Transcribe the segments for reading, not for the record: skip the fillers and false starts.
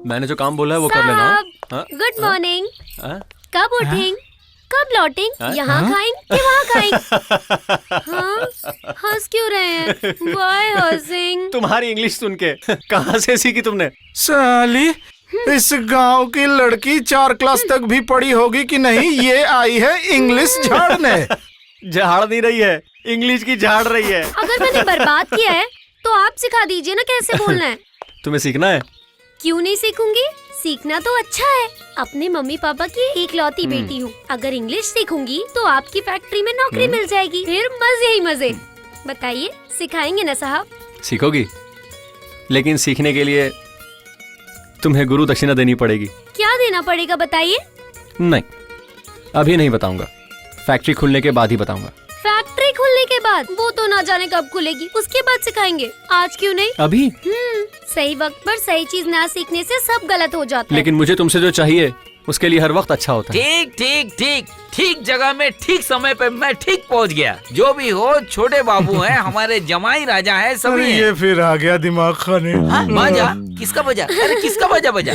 मैंने जो काम बोला है वो कर लेना। हाँ? Good morning. हाँ? कब उठेंगे, कब लौटेंगे, यहाँ खाएंगे कि वहाँ खाएंगे? हाँ, हंस क्यों रहे हैं? Why हंसिंग? तुम्हारी इंग्लिश सुन के कहाँ से सीखी तुमने? साली, इस गांव की लड़की 4 क्लास तक भी पढ़ी होगी कि नहीं, ये आई है इंग्लिश झाड़ने। झाड़ नहीं रही है, इंग्लिश की झाड़ रही है। अगर मैंने बर्बाद किया है तो आप सिखा दीजिए ना कैसे बोलना है। तुम्हें सीखना है? क्यों नहीं सीखूंगी, सीखना तो अच्छा है। अपने मम्मी पापा की इकलौती बेटी हूँ। अगर इंग्लिश सीखूंगी तो आपकी फैक्ट्री में नौकरी मिल जाएगी, फिर मजे ही मजे। बताइए, सिखाएंगे ना साहब? सीखोगी, लेकिन सीखने के लिए तुम्हें गुरु दक्षिणा देनी पड़ेगी। क्या देना पड़ेगा बताइए? नहीं, अभी नहीं बताऊंगा, फैक्ट्री खुलने के बाद ही बताऊंगा। फैक्ट्री खुलने के बाद? वो तो ना जाने कब खुलेगी, उसके बाद सिखाएंगे। आज क्यों नहीं? अभी? सही वक्त पर सही चीज ना सीखने से सब गलत हो जाता है। लेकिन मुझे तुमसे जो चाहिए उसके लिए हर वक्त अच्छा होता है। ठीक ठीक ठीक, ठीक जगह में ठीक समय पे मैं ठीक पहुंच गया। जो भी हो, छोटे बाबू हैं, हमारे जमाई राजा है, सभी अरे हैं। ये फिर आ गया दिमाग खाने। हाँ, बाजा किसका बजा? अरे किसका बजा बजा?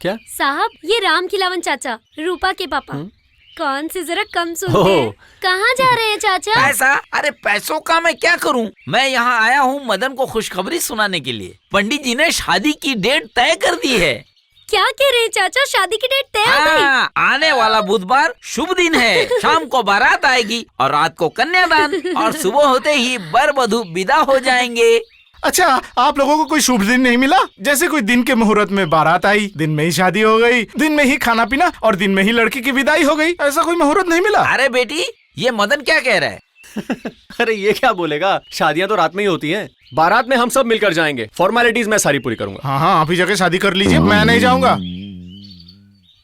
क्या साहब, ये राम खिलावन चाचा, रूपा के पापा। कौन से जरा कम सुनते ओह। हैं। कहाँ जा रहे हैं चाचा? पैसा? अरे पैसों का मैं क्या करूं? मैं यहाँ आया हूँ मदन को खुशखबरी सुनाने के लिए। पंडित जी ने शादी की डेट तय कर दी है। क्या कह रहे हैं चाचा, शादी की डेट तय हो गई? हाँ, आने वाला बुधवार शुभ दिन है। शाम को बारात आएगी और रात को कन्यादान, और सुबह होते ही वर वधू विदा हो जाएंगे। अच्छा, आप लोगों को कोई शुभ दिन नहीं मिला? जैसे कोई दिन के मुहूर्त में बारात आई, दिन में ही शादी हो गई, दिन में ही खाना पीना और दिन में ही लड़की की विदाई हो गई, ऐसा कोई मुहूर्त नहीं मिला? अरे बेटी, ये मदन क्या कह रहा है? अरे ये क्या बोलेगा, शादियां तो रात में ही होती हैं। बारात में हम सब मिलकर जाएंगे, फॉर्मेलिटीज मैं सारी पूरी करूंगा। हाँ हाँ, आप ही जाके शादी कर लीजिए, मैं नहीं जाऊंगा।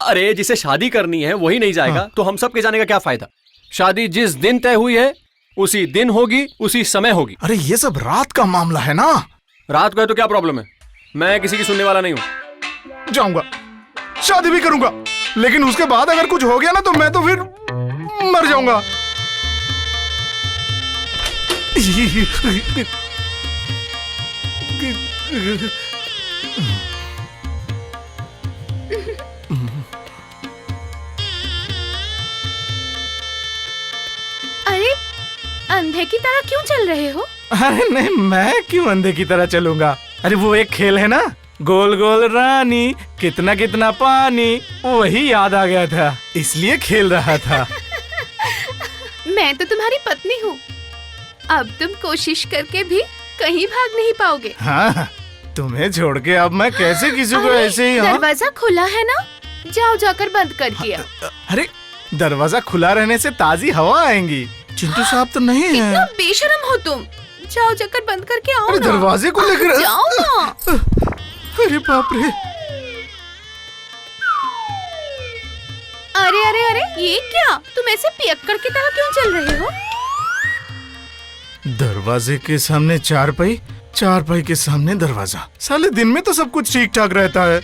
अरे जिसे शादी करनी है वही नहीं जाएगा तो हम सब के जाने का क्या फायदा? शादी जिस दिन तय हुई है उसी दिन होगी, उसी समय होगी। अरे ये सब रात का मामला है ना। रात को है तो क्या प्रॉब्लम है? मैं किसी की सुनने वाला नहीं हूँ। जाऊंगा, शादी भी करूंगा, लेकिन उसके बाद अगर कुछ हो गया ना तो मैं तो फिर मर जाऊंगा। अरे, अंधे की तरह क्यों चल रहे हो? अरे नहीं, मैं क्यों अंधे की तरह चलूंगा? अरे वो एक खेल है ना, गोल गोल रानी कितना कितना पानी, वही याद आ गया था, इसलिए खेल रहा था। मैं तो तुम्हारी पत्नी हूँ, अब तुम कोशिश करके भी कहीं भाग नहीं पाओगे। हाँ, तुम्हें छोड़ के अब मैं कैसे किसी को ऐसे ही। दरवाजा खुला है ना, जाओ जाकर बंद कर दिया। अरे दरवाजा खुला रहने से ताजी हवा आएंगी। चिंटू साहब तो नहीं है। कितना बेशरम हो तुम, जाओ जाकर बंद करके आओ अरे ना। दरवाजे को लेकर जाओ ना। अरे बाप रे। अरे अरे अरे, ये क्या, तुम ऐसे पियक्कड़ की तरह क्यों चल रहे हो? दरवाजे के सामने चारपाई, चारपाई के सामने दरवाजा। साले दिन में तो सब कुछ ठीक ठाक रहता है,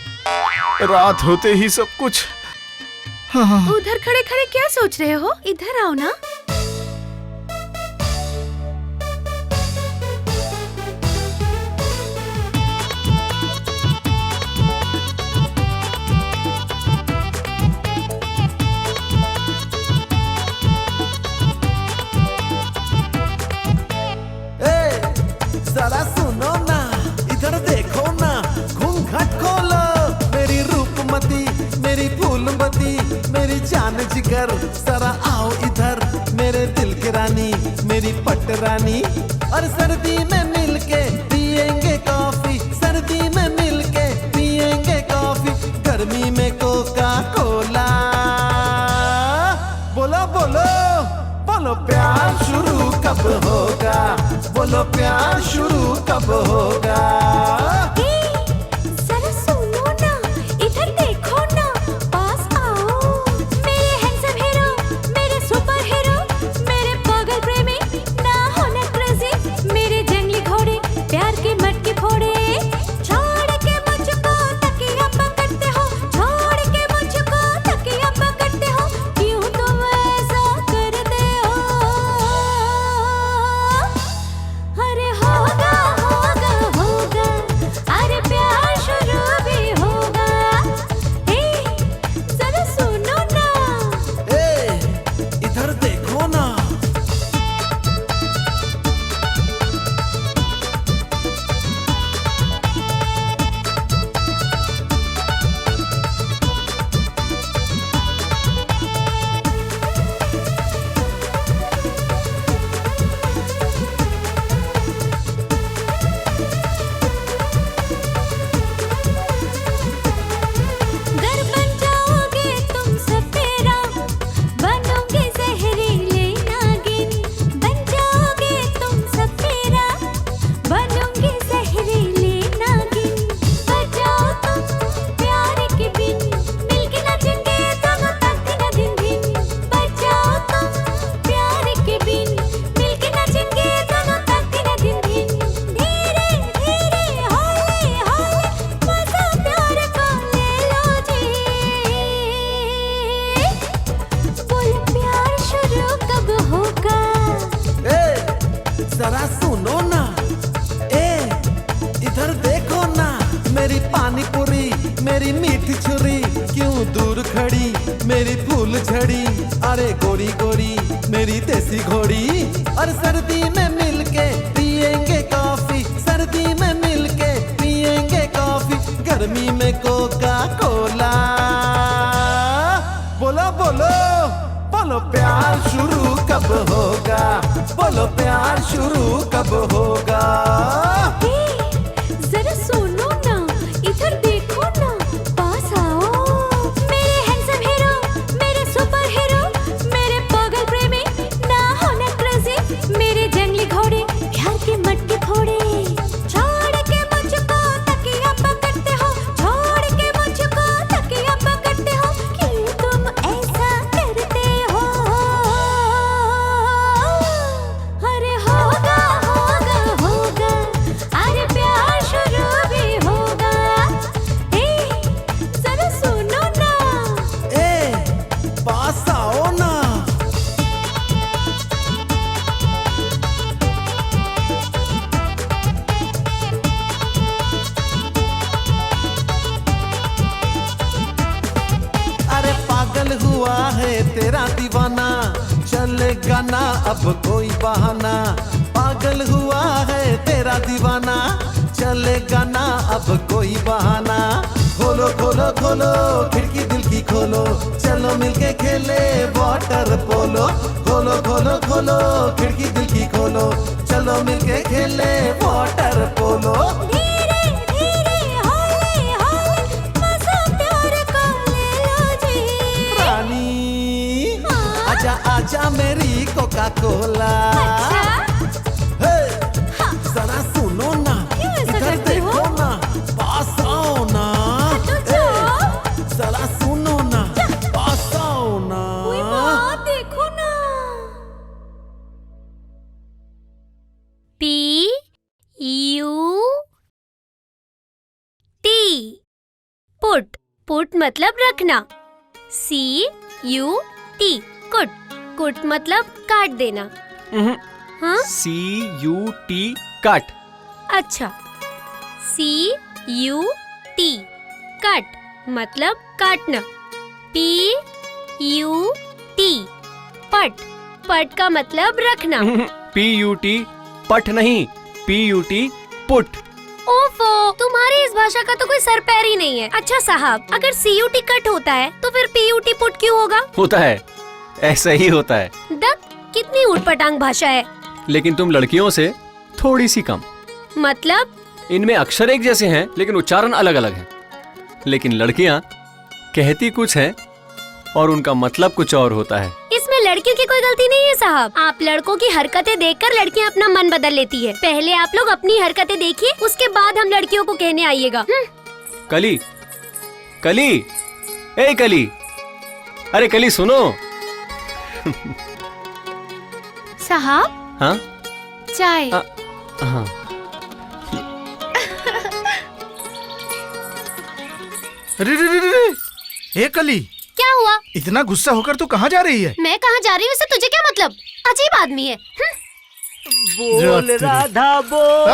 रात होते ही सब कुछ। हाँ। उधर खड़े खड़े क्या सोच रहे हो? इधर आओ ना। जरा सुनो ना, इधर देखो ना, घूंघट खोलो। मेरी रूपमती, मेरी फूलमती, मेरी जान जिगर, जरा आओ इधर। मेरे दिल की रानी, मेरी पट रानी। और सर्दी में मिलके पिएंगे कॉफी, सर्दी में मिलके पिएंगे कॉफी, गर्मी में कोका कोला। बोलो बोलो बोलो, प्यार शुरू कब होगा? बोलो प्यार शुरू कब होगा? जरा सुनो ना, इधर देखो ना, पास आओ। मेरे हैंडसम हीरो, मेरे सुपर हीरो, मेरे पागल प्रेमी, ना होना क्रेजी, मेरे जंगली घोड़े, प्यार के मटके फोड़े। छोड़ के मुझको तकिया पकड़ते हो, छोड़ के मुझको तकिया पकड़ते हो, क्यों तुम ऐसा करते हो? अरे होगा होगा होगा मेरी मीठी छुरी क्यों दूर खड़ी, मेरी फूल झड़ी, अरे गोरी गोरी मेरी देसी घोड़ी। और सर्दी में मिलके पिएंगे कॉफी, सर्दी में मिलके पिएंगे कॉफी, गर्मी में कोका कोला। बोलो बोलो बोलो प्यार शुरू कब होगा, बोलो प्यार शुरू कब होगा। जरा सुनो ना, इधर देखो ना, पास आओ। मेरे हैंडसम हीरो, मेरे सुपर हीरो, मेरे पागल प्रेमी, ना होना क्रेजी, मेरे जंगली घोड़े, प्यार के मटके फोड़े। छोड़ के मुझको तकिया पकड़ते हो, छोड़ के मुझको तकिया पकड़ते हो, क्यों तुम ऐसा करते हो। अरे होगा होगा होगा, अरे प्यार शुरू भी होगा। जरा सुनो ना। पास आओ ना। अरे पागल हुआ है तेरा दीवाना, चलेगा ना अब कोई बहाना। पागल हुआ है तेरा दीवाना, चलेगा ना अब कोई बहाना। खोलो खोलो खोलो खिड़की दिल की खोलो, चलो मिलके खेले वाटर पोलो। खोलो खोलो खोलो खिड़की दिल की खोलो, चलो मिलके खेले वाटर पोलो। धीरे धीरे हौले हौले, मजा प्यार का ले लो जी। रानी आजा आजा मेरी कोका कोला। हे, जरा सुनो ना, क्यों ऐसा इधर करते हो? देखो ना, पास आओ ना। तो हे, जाओ। जरा सुनो ना, पास आओ ना। कोई बात देखो ना। PUT put. पुट मतलब रखना। CUT कुट। कुट मतलब काट देना। हाँ CUT कट। अच्छा। CUT कट मतलब काटना। PUT पट। पट का मतलब रखना। PUT पट नहीं, PUT पुट। ओफो, तुम्हारी इस भाषा का तो कोई सर पैर ही नहीं है। अच्छा साहब, अगर CUT कट होता है तो फिर PUT पुट क्यों होगा? होता है, ऐसा ही होता है। कितनी उटपटांग भाषा है। लेकिन तुम लड़कियों से थोड़ी सी कम। मतलब इनमें अक्षर एक जैसे हैं लेकिन उच्चारण अलग अलग है। लेकिन लड़कियां कहती कुछ है और उनका मतलब कुछ और होता है। इसमें लड़कियों की कोई गलती नहीं है साहब। आप लड़कों की हरकतें देखकर लड़कियां अपना मन बदल लेती है। पहले आप लोग अपनी हरकतें देखिए, उसके बाद हम लड़कियों को कहने आइएगा। कली, कली, ए कली, अरे कली सुनो। साहब हाँ चाय। हाँ। रे रे रे रे, हे कली, क्या हुआ? इतना गुस्सा होकर तू कहाँ जा रही है? मैं कहाँ जा रही हूँ इससे तुझे क्या मतलब? अजीब आदमी है। बोल राधा बोल।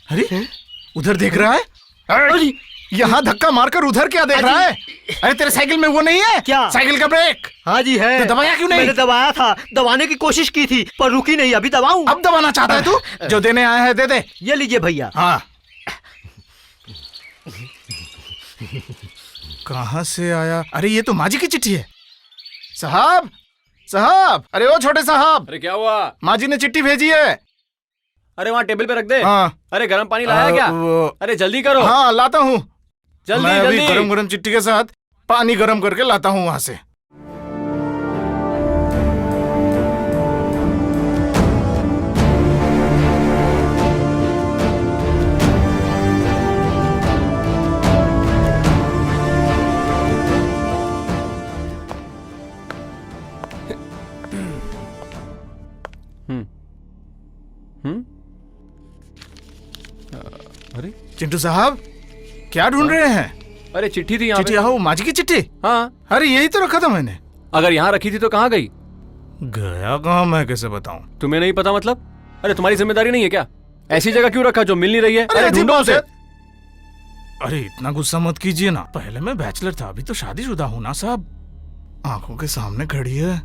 अरे उधर देख रहा है? अरे यहाँ धक्का मारकर उधर क्या देख रहा है? अरे तेरे साइकिल में वो नहीं है क्या? साइकिल का ब्रेक? हाँ जी है। तो दबाया क्यों नहीं? मैंने दबाया था, दबाने की कोशिश की थी पर रुकी नहीं। अभी दबाऊं? अब दबाना चाहता है तू? जो देने आया है दे दे। ये लीजिए भैया। हाँ। कहाँ से आया? अरे ये तो माजी की चिट्ठी है। साहब, साहब, अरे ओ छोटे साहब, अरे क्या हुआ? माजी ने चिट्ठी भेजी है। अरे वहाँ टेबल पे रख दे। हाँ। अरे गर्म पानी लाया क्या? अरे जल्दी करो। हाँ लाता हूँ। जल्दी मैं अभी जल्दी। गरम गरम चिट्ठी के साथ पानी गरम करके लाता हूँ वहाँ से। अरे चिंटू साहब, क्या ढूंढ रहे हैं? अरे चिट्ठी थी यहाँ चिट्ठी? पे। आओ, माजी की चिट्ठी? हाँ, अरे यही तो रखा था मैंने। अगर यहाँ रखी थी तो कहाँ गई? गया कहाँ, मैं कैसे बताऊं? तुम्हें नहीं पता मतलब? अरे तुम्हारी जिम्मेदारी नहीं है क्या? ऐसी जगह क्यों रखा जो मिल नहीं रही है? अरे अजीब ढूंढो बात उसे। है। अरे इतना गुस्सा मत कीजिए ना, पहले मैं बैचलर था, अभी तो शादीशुदा हूँ ना साहब। आंखों के सामने खड़ी है,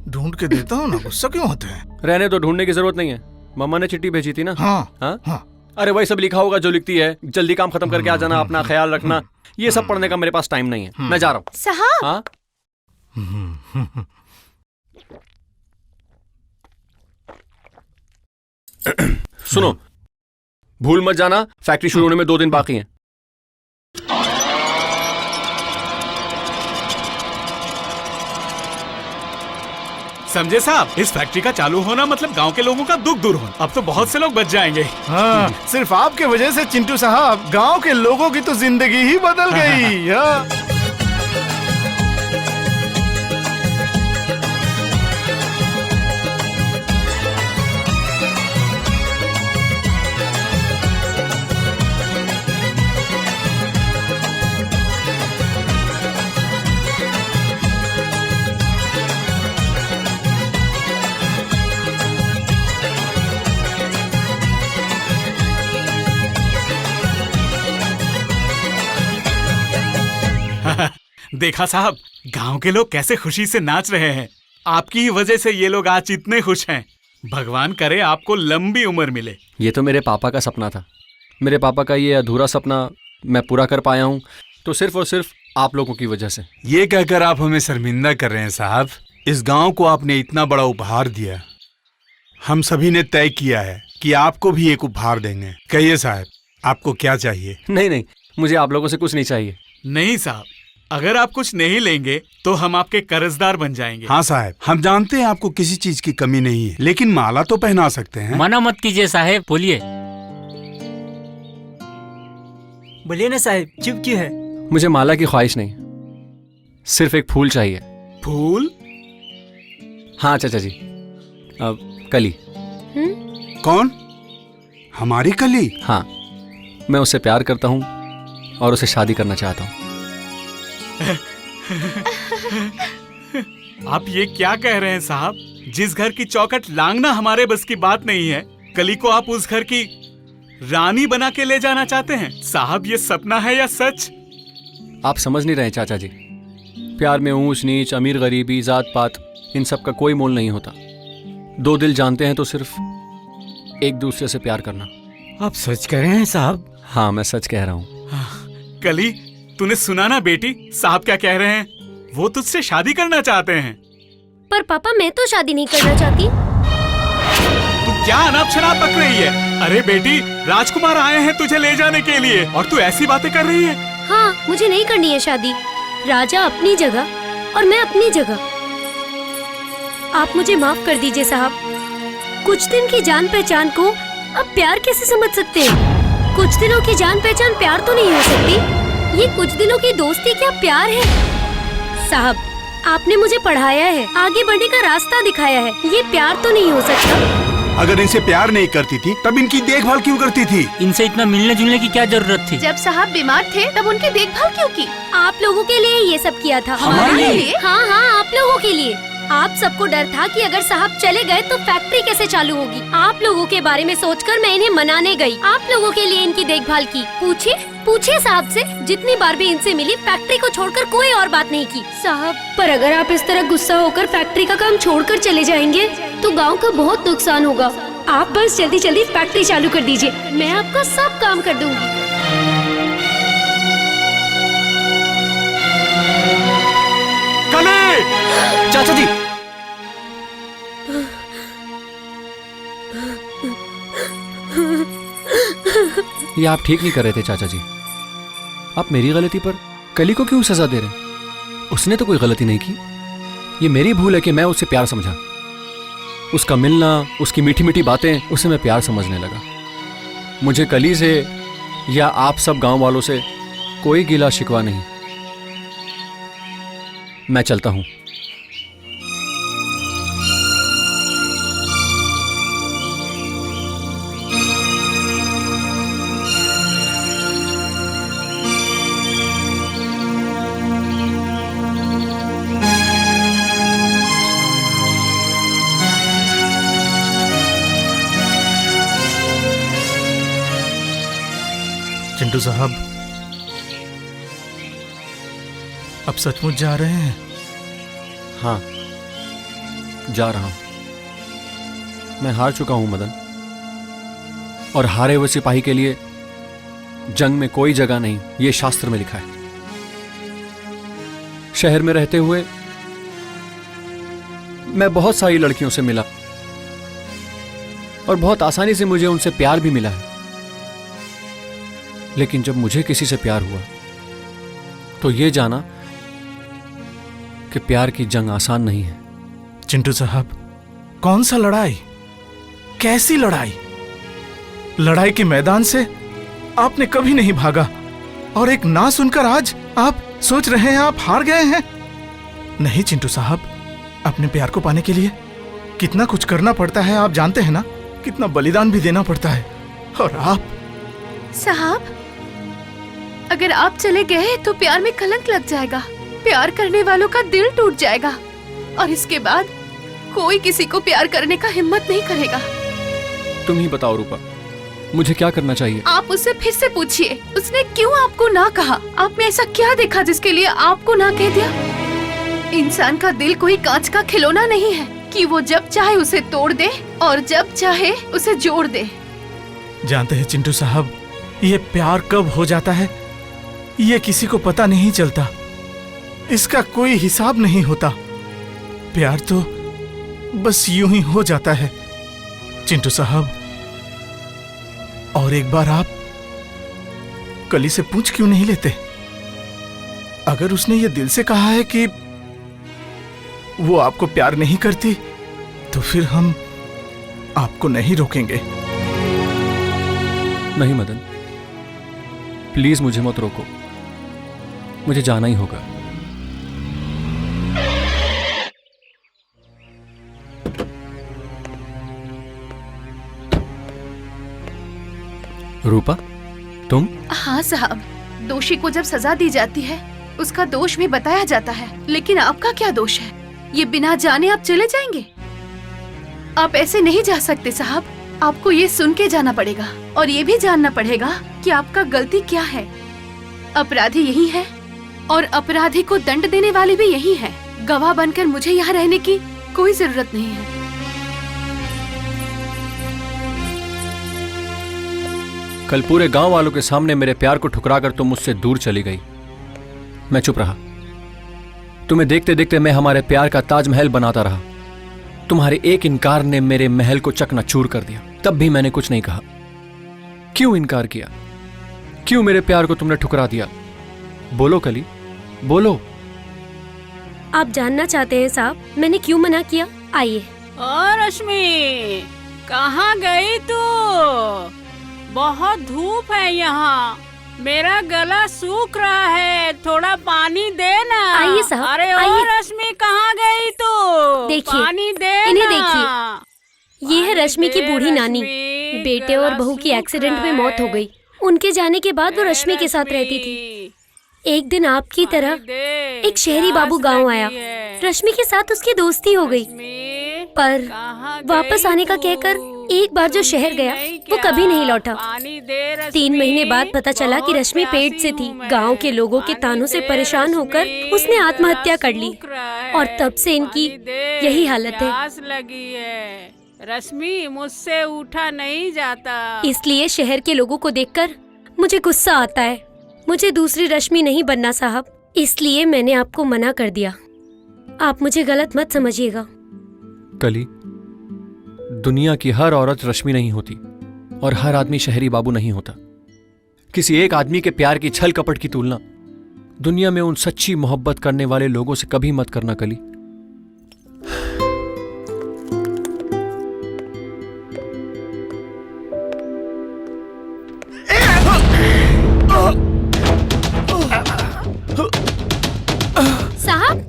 ढूंढ के देता हूँ ना, गुस्सा क्यों होते हैं? रहने तो, ढूंढने की जरूरत नहीं है। मम्मा ने चिट्ठी भेजी थी ना। हाँ हाँ? हाँ। अरे वही सब लिखा होगा जो लिखती है, जल्दी काम खत्म करके आ जाना, अपना ख्याल रखना। ये सब पढ़ने का मेरे पास टाइम नहीं है, मैं जा रहा हूँ। साहब हाँ? सुनो, भूल मत जाना, फैक्ट्री शुरू होने में 2 दिन बाकी हैं। समझे साहब, इस फैक्ट्री का चालू होना मतलब गांव के लोगों का दुख दूर होना। अब तो बहुत से लोग बच जाएंगे। हाँ, सिर्फ आपके वजह से चिंटू साहब, गांव के लोगों की तो जिंदगी ही बदल गई। हाँ। देखा साहब, गांव के लोग कैसे खुशी से नाच रहे हैं। आपकी ही वजह से ये लोग आज इतने खुश हैं। भगवान करे आपको लंबी उम्र मिले। ये तो मेरे पापा का सपना था। मेरे पापा का ये अधूरा सपना मैं पूरा कर पाया हूँ तो सिर्फ और सिर्फ आप लोगों की वजह से। ये कहकर आप हमें शर्मिंदा कर रहे हैं साहब। इस गांव को आपने इतना बड़ा उपहार दिया, हम सभी ने तय किया है कि आपको भी एक उपहार देंगे। कहिए साहब, आपको क्या चाहिए? नहीं नहीं, मुझे आप लोगों से कुछ नहीं चाहिए। नहीं साहब, अगर आप कुछ नहीं लेंगे तो हम आपके कर्जदार बन जाएंगे। हाँ साहब, हम जानते हैं आपको किसी चीज की कमी नहीं है, लेकिन माला तो पहना सकते हैं। मना मत कीजिए साहब, बोलिए। बोलिए ना साहब, चुप क्यों है? मुझे माला की ख्वाहिश नहीं, सिर्फ एक फूल चाहिए। फूल? हाँ चाचा जी, अब कली। कौन? हमारी कली? हाँ, मैं उससे प्यार करता हूँ और उसे शादी करना चाहता हूँ। आप ये क्या कह रहे हैं साहब? जिस घर की चौखट लांघना हमारे बस की बात नहीं है, कली को आप उस घर की रानी बना के ले जाना चाहते हैं? साहब, ये सपना है या सच? आप समझ नहीं रहे चाचा जी। प्यार में ऊंच नीच, अमीर गरीबी, जात पात, इन सब का कोई मोल नहीं होता। 2 दिल जानते हैं तो सिर्फ एक दूसरे से प्यार करना। आप सच कह रहे हैं साहब? हाँ, मैं सच कह रहा हूँ। कली, तूने सुना ना बेटी, साहब क्या कह रहे हैं? वो तुझसे शादी करना चाहते हैं। पर पापा, मैं तो शादी नहीं करना चाहती। तू क्या अनाप शनाप बक रही है? अरे बेटी, राजकुमार आए हैं तुझे ले जाने के लिए और तू ऐसी बातें कर रही है। हाँ, मुझे नहीं करनी है शादी। राजा अपनी जगह और मैं अपनी जगह। आप मुझे माफ कर दीजिए साहब। कुछ दिन की जान पहचान को अब प्यार कैसे समझ सकते हैं? कुछ दिनों की जान पहचान प्यार तो नहीं हो सकती। ये कुछ दिनों की दोस्ती क्या प्यार है? साहब, आपने मुझे पढ़ाया है, आगे बढ़ने का रास्ता दिखाया है, ये प्यार तो नहीं हो सकता। अगर इनसे प्यार नहीं करती थी तब इनकी देखभाल क्यों करती थी? इनसे इतना मिलने जुलने की क्या जरूरत थी? जब साहब बीमार थे तब उनकी देखभाल क्यों की? आप लोगों के लिए ये सब किया था। हमारे लिए? हाँ हाँ, आप लोगों के लिए। आप सबको डर था कि अगर साहब चले गए तो फैक्ट्री कैसे चालू होगी। आप लोगों के बारे में सोचकर मैं इन्हें मनाने गई। आप लोगों के लिए इनकी देखभाल की। पूछिए साहब से, जितनी बार भी इनसे मिली, फैक्ट्री को छोड़कर कोई और बात नहीं की। साहब, पर अगर आप इस तरह गुस्सा होकर फैक्ट्री का काम छोड़कर चले जाएंगे तो गांव का बहुत नुकसान होगा। आप बस जल्दी जल्दी फैक्ट्री चालू कर दीजिए, मैं आपका सब काम कर दूंगी। कली! चाचा जी, ये आप ठीक नहीं कर रहे थे चाचा जी। आप मेरी गलती पर कली को क्यों सजा दे रहे हैं? उसने तो कोई गलती नहीं की। ये मेरी भूल है कि मैं उसे प्यार समझा। उसका मिलना, उसकी मीठी मीठी बातें, उसे मैं प्यार समझने लगा। मुझे कली से या आप सब गांव वालों से कोई गिला शिकवा नहीं। मैं चलता हूं। चिंटू साहब, अब सचमुच जा रहे हैं? हाँ, जा रहा हूं। मैं हार चुका हूं मदन, और हारे हुए सिपाही के लिए जंग में कोई जगह नहीं, ये शास्त्र में लिखा है। शहर में रहते हुए मैं बहुत सारी लड़कियों से मिला और बहुत आसानी से मुझे उनसे प्यार भी मिला है, लेकिन जब मुझे किसी से प्यार हुआ तो ये जाना कि प्यार की जंग आसान नहीं है। चिंटू साहब, कौन सा लड़ाई? कैसी लड़ाई? लड़ाई के मैदान से आपने कभी नहीं भागा, और एक ना सुनकर आज आप सोच रहे हैं आप हार गए हैं। नहीं चिंटू साहब, अपने प्यार को पाने के लिए कितना कुछ करना पड़ता है आप जानते हैं ना, कितना बलिदान भी देना पड़ता है। और आप साहब, अगर आप चले गए तो प्यार में कलंक लग जाएगा, प्यार करने वालों का दिल टूट जाएगा, और इसके बाद कोई किसी को प्यार करने का हिम्मत नहीं करेगा। तुम ही बताओ रूपा, मुझे क्या करना चाहिए? आप उससे फिर से पूछिए, उसने क्यों आपको ना कहा? आप में ऐसा क्या देखा जिसके लिए आपको ना कह दिया? इंसान का दिल कोई कांच का खिलौना नहीं है कि वो जब चाहे उसे तोड़ दे और जब चाहे उसे जोड़ दे। जानते हैं चिंटू साहब, ये प्यार कब हो जाता है ये किसी को पता नहीं चलता, इसका कोई हिसाब नहीं होता। प्यार तो बस यूं ही हो जाता है चिंटू साहब। और एक बार आप कली से पूछ क्यों नहीं लेते? अगर उसने ये दिल से कहा है कि वो आपको प्यार नहीं करती, तो फिर हम आपको नहीं रोकेंगे। नहीं मदन, प्लीज मुझे मत रोको, मुझे जाना ही होगा। रूपा, तुम? हाँ साहब, दोषी को जब सजा दी जाती है उसका दोष भी बताया जाता है, लेकिन आपका क्या दोष है? ये बिना जाने आप चले जाएंगे? आप ऐसे नहीं जा सकते साहब, आपको ये सुन के जाना पड़ेगा और ये भी जानना पड़ेगा कि आपका गलती क्या है। अपराधी यही है और अपराधी को दंड देने वाले भी यही है। गवाह बनकर मुझे यहाँ रहने की कोई जरूरत नहीं है। कल पूरे गांव वालों के सामने मेरे प्यार को ठुकराकर तुम मुझसे दूर चली गई। मैं चुप रहा। तुम्हें देखते देखते मैं हमारे प्यार का ताजमहल बनाता रहा। तुम्हारे एक इनकार ने मेरे महल को चकनाचूर कर दिया। तब भी मैंने कुछ नहीं कहा। क्यों इनकार किया? क्यों मेरे प्यार को तुमने ठुकरा दिया? बोलो कली, बोलो। आप जानना चाहते हैं साहब, मैंने क्यों मना किया? आइए। और रश्मि, कहाँ गई तू? बहुत धूप है यहाँ, मेरा गला सूख रहा है, थोड़ा पानी दे ना। आइए साहब, अरे आइए। ओ रश्मि, कहाँ गई तू? देखिए, पानी दे इन्हें ना। देखिए, ये है रश्मि की बूढ़ी नानी। बेटे और बहू की एक्सीडेंट में मौत हो गई। उनके जाने के बाद वो रश्मि के साथ रहती थी। एक दिन आपकी तरह एक शहरी बाबू गांव आया। रश्मि के साथ उसकी दोस्ती हो गई, पर वापस आने का कहकर एक बार जो शहर गया वो कभी नहीं लौटा। 3 महीने बाद पता चला कि रश्मि पेट से थी। गांव के लोगों के तानों से परेशान होकर उसने आत्महत्या कर ली और तब से इनकी यही हालत है। रश्मि, मुझसे उठा नहीं जाता। इसलिए शहर के लोगों को देखकर मुझे गुस्सा आता है। मुझे दूसरी रश्मि नहीं बनना साहब, इसलिए मैंने आपको मना कर दिया। आप मुझे गलत मत समझिएगा। कली, दुनिया की हर औरत रश्मि नहीं होती और हर आदमी शहरी बाबू नहीं होता। किसी एक आदमी के प्यार की छल कपट की तुलना दुनिया में उन सच्ची मोहब्बत करने वाले लोगों से कभी मत करना कली। साहब,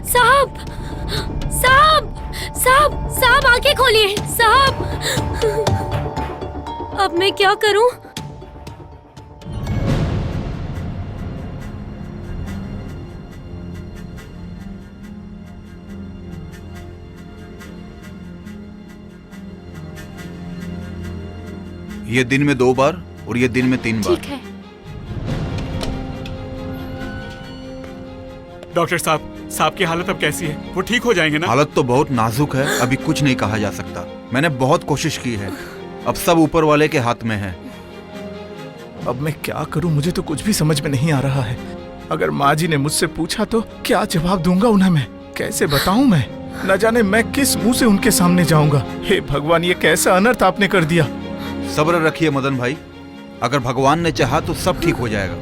साहब, साहब, साहब, साहब, आंखें खोलिए साहब। अब मैं क्या करूं? ये दिन में 2 बार और ये दिन में 3 बार। ठीक है। डॉक्टर साहब की हालत अब कैसी है? वो ठीक हो जाएंगे ना? हालत तो बहुत नाजुक है, अभी कुछ नहीं कहा जा सकता। मैंने बहुत कोशिश की है, अब सब ऊपर वाले के हाथ में है। अब मैं क्या करूं, मुझे तो कुछ भी समझ में नहीं आ रहा है। अगर माँ जी ने मुझसे पूछा तो क्या जवाब दूंगा उन्हें मैं? कैसे बताऊं मैं? न जाने मैं किस मुंह से उनके सामने जाऊंगा। हे भगवान, ये कैसा अनर्थ आपने कर दिया। सब्र रखिए मदन भाई, अगर भगवान ने चाहा तो सब ठीक हो जाएगा।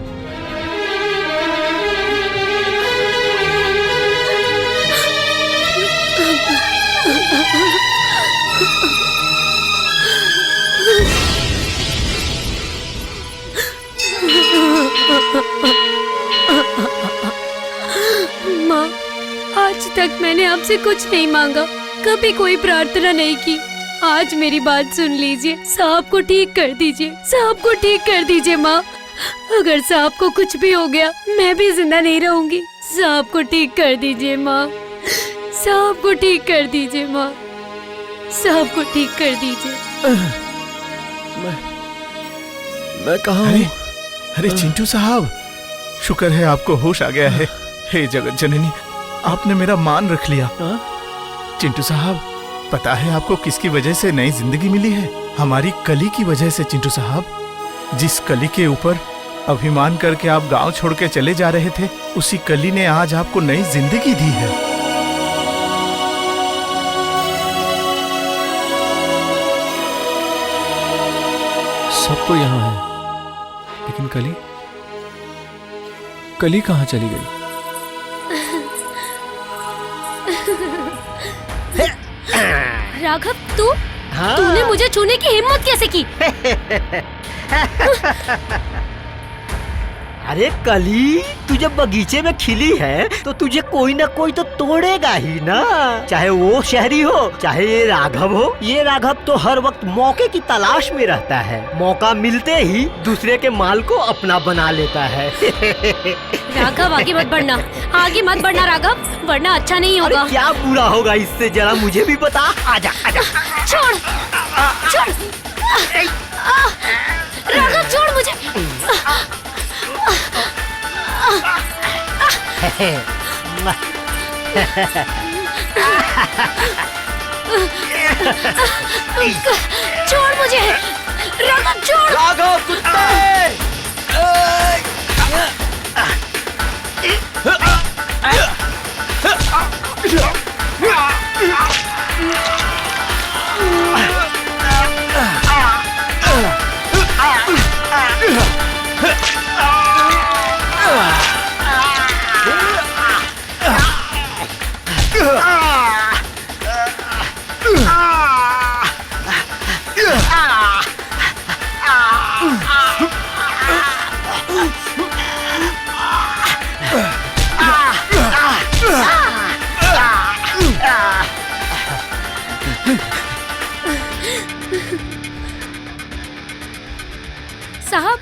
माँ, आज तक मैंने आपसे कुछ नहीं मांगा, कभी कोई प्रार्थना नहीं की। आज मेरी बात सुन लीजिए, साहब को ठीक कर दीजिए, साहब को ठीक कर दीजिए माँ। अगर साहब को कुछ भी हो गया, मैं भी जिंदा नहीं रहूंगी। साहब को ठीक कर दीजिए माँ, साहब को ठीक कर दीजिए माँ, साहब को ठीक कर दीजिए। मैं कहाँ हूँ? अरे चिंटू साहब, शुक्र है आपको होश आ गया है। हे जगत जननी, आपने मेरा मान रख लिया। चिंटू साहब, पता है आपको किसकी वजह से नई जिंदगी मिली है? हमारी कली की वजह से चिंटू साहब। जिस कली के ऊपर अभिमान करके आप गांव छोड़ के चले जा रहे थे, उसी कली ने आज आपको नई जिंदगी दी है। सब तो यहाँ है, लेकिन कली कहाँ चली गई? राघव, तूने मुझे छूने की हिम्मत कैसे की? अरे कली, तू जब बगीचे में खिली है तो तुझे कोई ना कोई तो तोड़ेगा ही ना। चाहे वो शहरी हो, चाहे ये राघव हो। ये राघव तो हर वक्त मौके की तलाश में रहता है, मौका मिलते ही दूसरे के माल को अपना बना लेता है। राघव, आगे मत बढ़ना, आगे मत बढ़ना राघव, वरना अच्छा नहीं होगा। अरे क्या बुरा होगा इससे, जरा मुझे भी बता। आजा आजा। छोड़ छोड़, राघव छोड़ मुझे। छोड़ मुझे राघव, छोड़। राघव कुत्ते! साहब,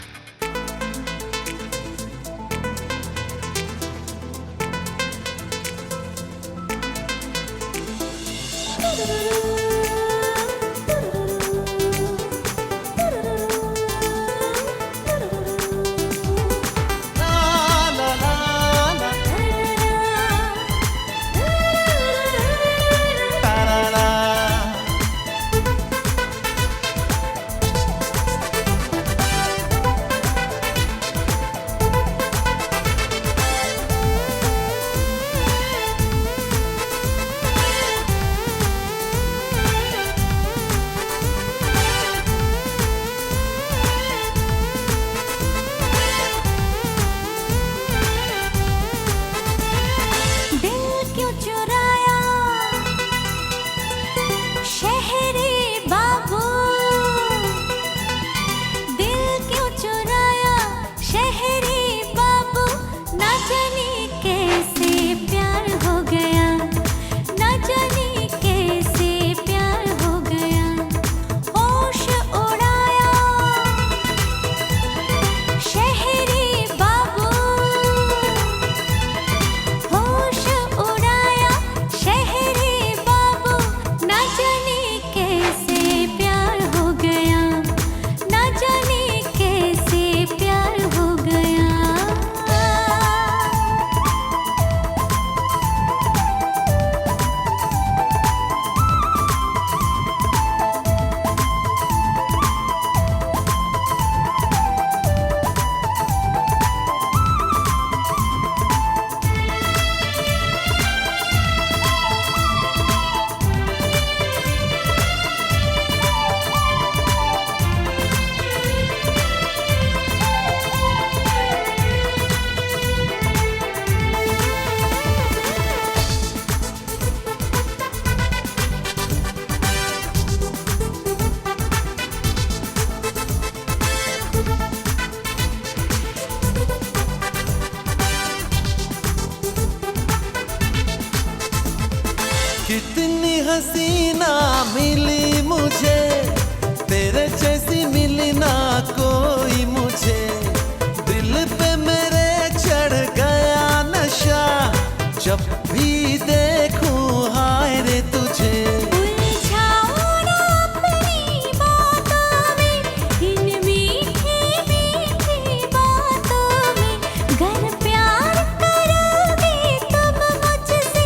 हसीना मिली मुझे, तेरे जैसी मिली ना कोई मुझे। दिल पे मेरे चढ़ गया नशा, जब भी देखूं हाय रे तुझे। उलझाओ ना अपनी बातों में, इन मीठी मीठी बातों में। गर प्यार करोगे तुम मुझसे,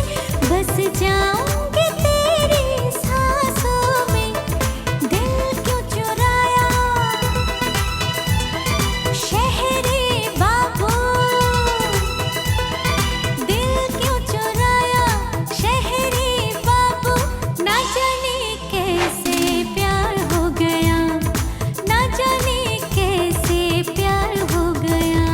बस जाऊंगी तेरी सांसों में। दिल क्यों चुराया शहरे बाबू, दिल क्यों चुराया शहरे बाबू। ना जाने कैसे प्यार हो गया, ना जाने कैसे प्यार हो गया।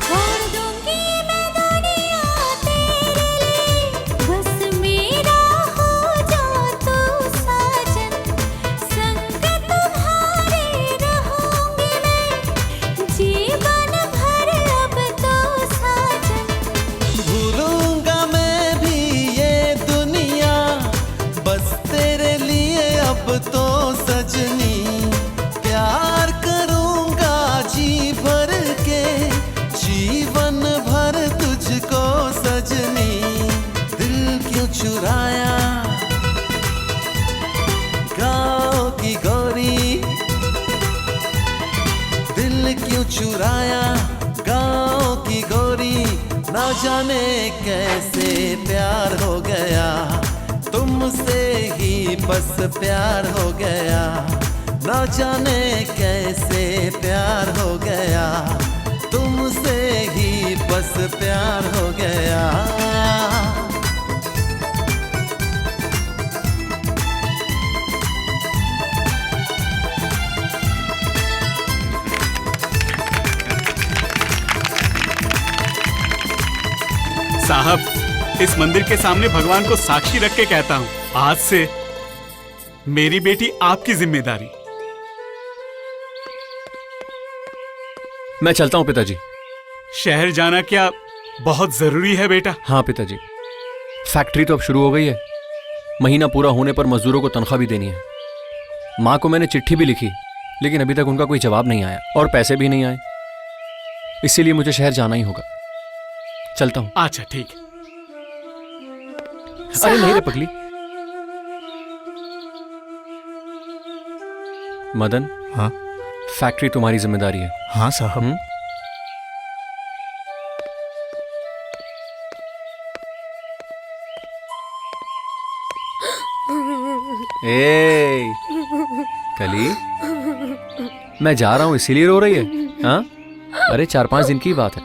छोड़ दूंगी मैं दुनिया तेरे लिए, बस मेरा हो जा तू साजन। संग तुम्हारे रहूंगी मैं, जीवन भर अब तो साजन। भूलूंगा मैं भी ये दुनिया, बस तेरे लिए अब तो सजनी। प्यार करूंगा जी भर के, जीवन भर तुझको सजनी। दिल क्यों चुराया गाँव की गोरी, दिल क्यों चुराया गाँव की गोरी। ना जाने कैसे प्यार हो गया, तुमसे ही बस प्यार हो गया। ना जाने कैसे प्यार हो गया, तुमसे ही बस प्यार हो गया। साहब, इस मंदिर के सामने भगवान को साक्षी रख के कहता हूँ, आज से मेरी बेटी आपकी जिम्मेदारी। मैं चलता हूँ पिताजी। शहर जाना क्या बहुत जरूरी है बेटा? हाँ पिताजी, फैक्ट्री तो अब शुरू हो गई है। महीना पूरा होने पर मजदूरों को तनख्वाह भी देनी है। माँ को मैंने चिट्ठी भी लिखी, लेकिन अभी तक उनका कोई जवाब नहीं आया और पैसे भी नहीं आए। इसीलिए मुझे शहर जाना ही होगा। चलता हूँ। अच्छा ठीक। अरे नहीं रे पगली। मदन, हाँ फैक्ट्री तुम्हारी जिम्मेदारी है। हाँ साहब। ए कली, मैं जा रहा हूं इसीलिए रो रही है? हाँ, अरे 4-5 दिन की बात है।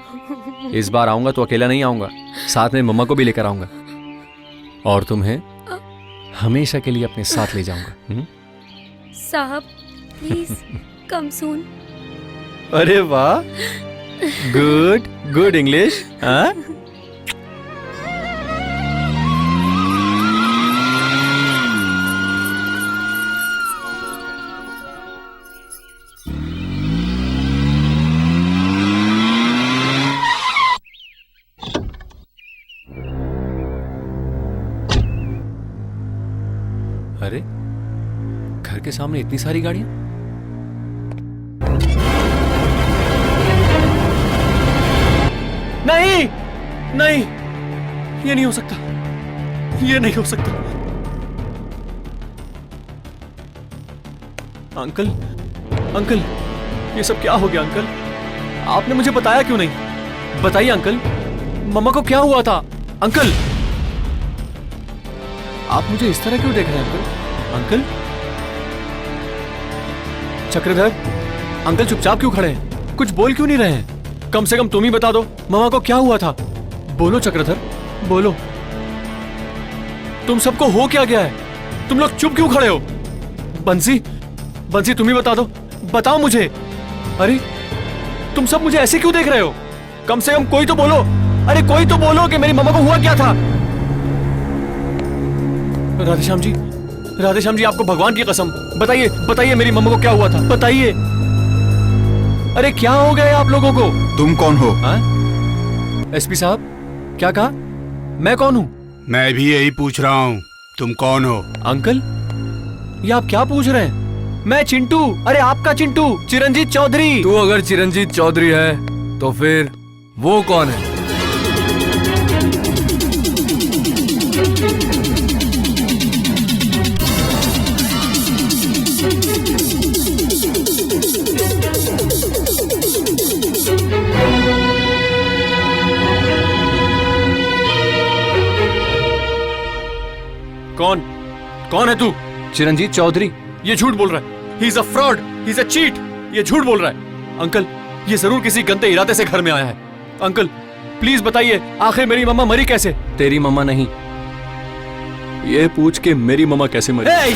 इस बार आऊंगा तो अकेला नहीं आऊंगा, साथ में मम्मा को भी लेकर आऊंगा और तुम्हें हमेशा के लिए अपने साथ ले जाऊंगा। साहब प्लीज कम सून। अरे वाह, गुड गुड इंग्लिश। हाँ, अरे घर के सामने इतनी सारी गाड़ियां। नहीं नहीं, ये नहीं हो सकता, ये नहीं हो सकता। अंकल अंकल, ये सब क्या हो गया अंकल? आपने मुझे बताया क्यों नहीं? बताइए अंकल, मम्मा को क्या हुआ था? अंकल, आप मुझे इस तरह क्यों देख रहे हैं अंकल? अंकल चक्रधर, अंकल चुपचाप क्यों खड़े हैं? कुछ बोल क्यों नहीं रहे हैं? कम से कम तुम ही बता दो, मम्मा को क्या हुआ था? बोलो चक्रधर, बोलो। तुम सबको हो क्या गया है? तुम लोग चुप क्यों खड़े हो? बंसी, बंसी तुम ही बता दो, बताओ मुझे। अरे तुम सब मुझे ऐसे क्यों देख रहे हो? कम से कम कोई तो बोलो। अरे कोई तो बोलो कि मेरी मम्मा को हुआ क्या था। राधेश्याम जी, राधेश्याम जी, आपको भगवान की कसम बताइए, बताइए मेरी मम्मा को क्या हुआ था, बताइए। अरे क्या हो गया आप लोगों को? तुम कौन हो? एसपी साहब, क्या कहा? मैं कौन हूं? मैं भी यही पूछ रहा हूँ, तुम कौन हो? अंकल, ये आप क्या पूछ रहे हैं? मैं चिंटू, अरे आपका चिंटू, चिरंजीत चौधरी। तू अगर चिरंजीत चौधरी है तो फिर वो कौन है? कौन? कौन है तू? चिरंजीत चौधरी। ये झूठ बोल रहा है। ही is a fraud, he is a cheat. ये झूठ बोल रहा है। अंकल, ये जरूर किसी गंदे इरादे से घर में आया है। अंकल प्लीज बताइए, आखिर मेरी मम्मा मरी कैसे? तेरी मम्मा नहीं, ये पूछ के मेरी मम्मा कैसे मरी।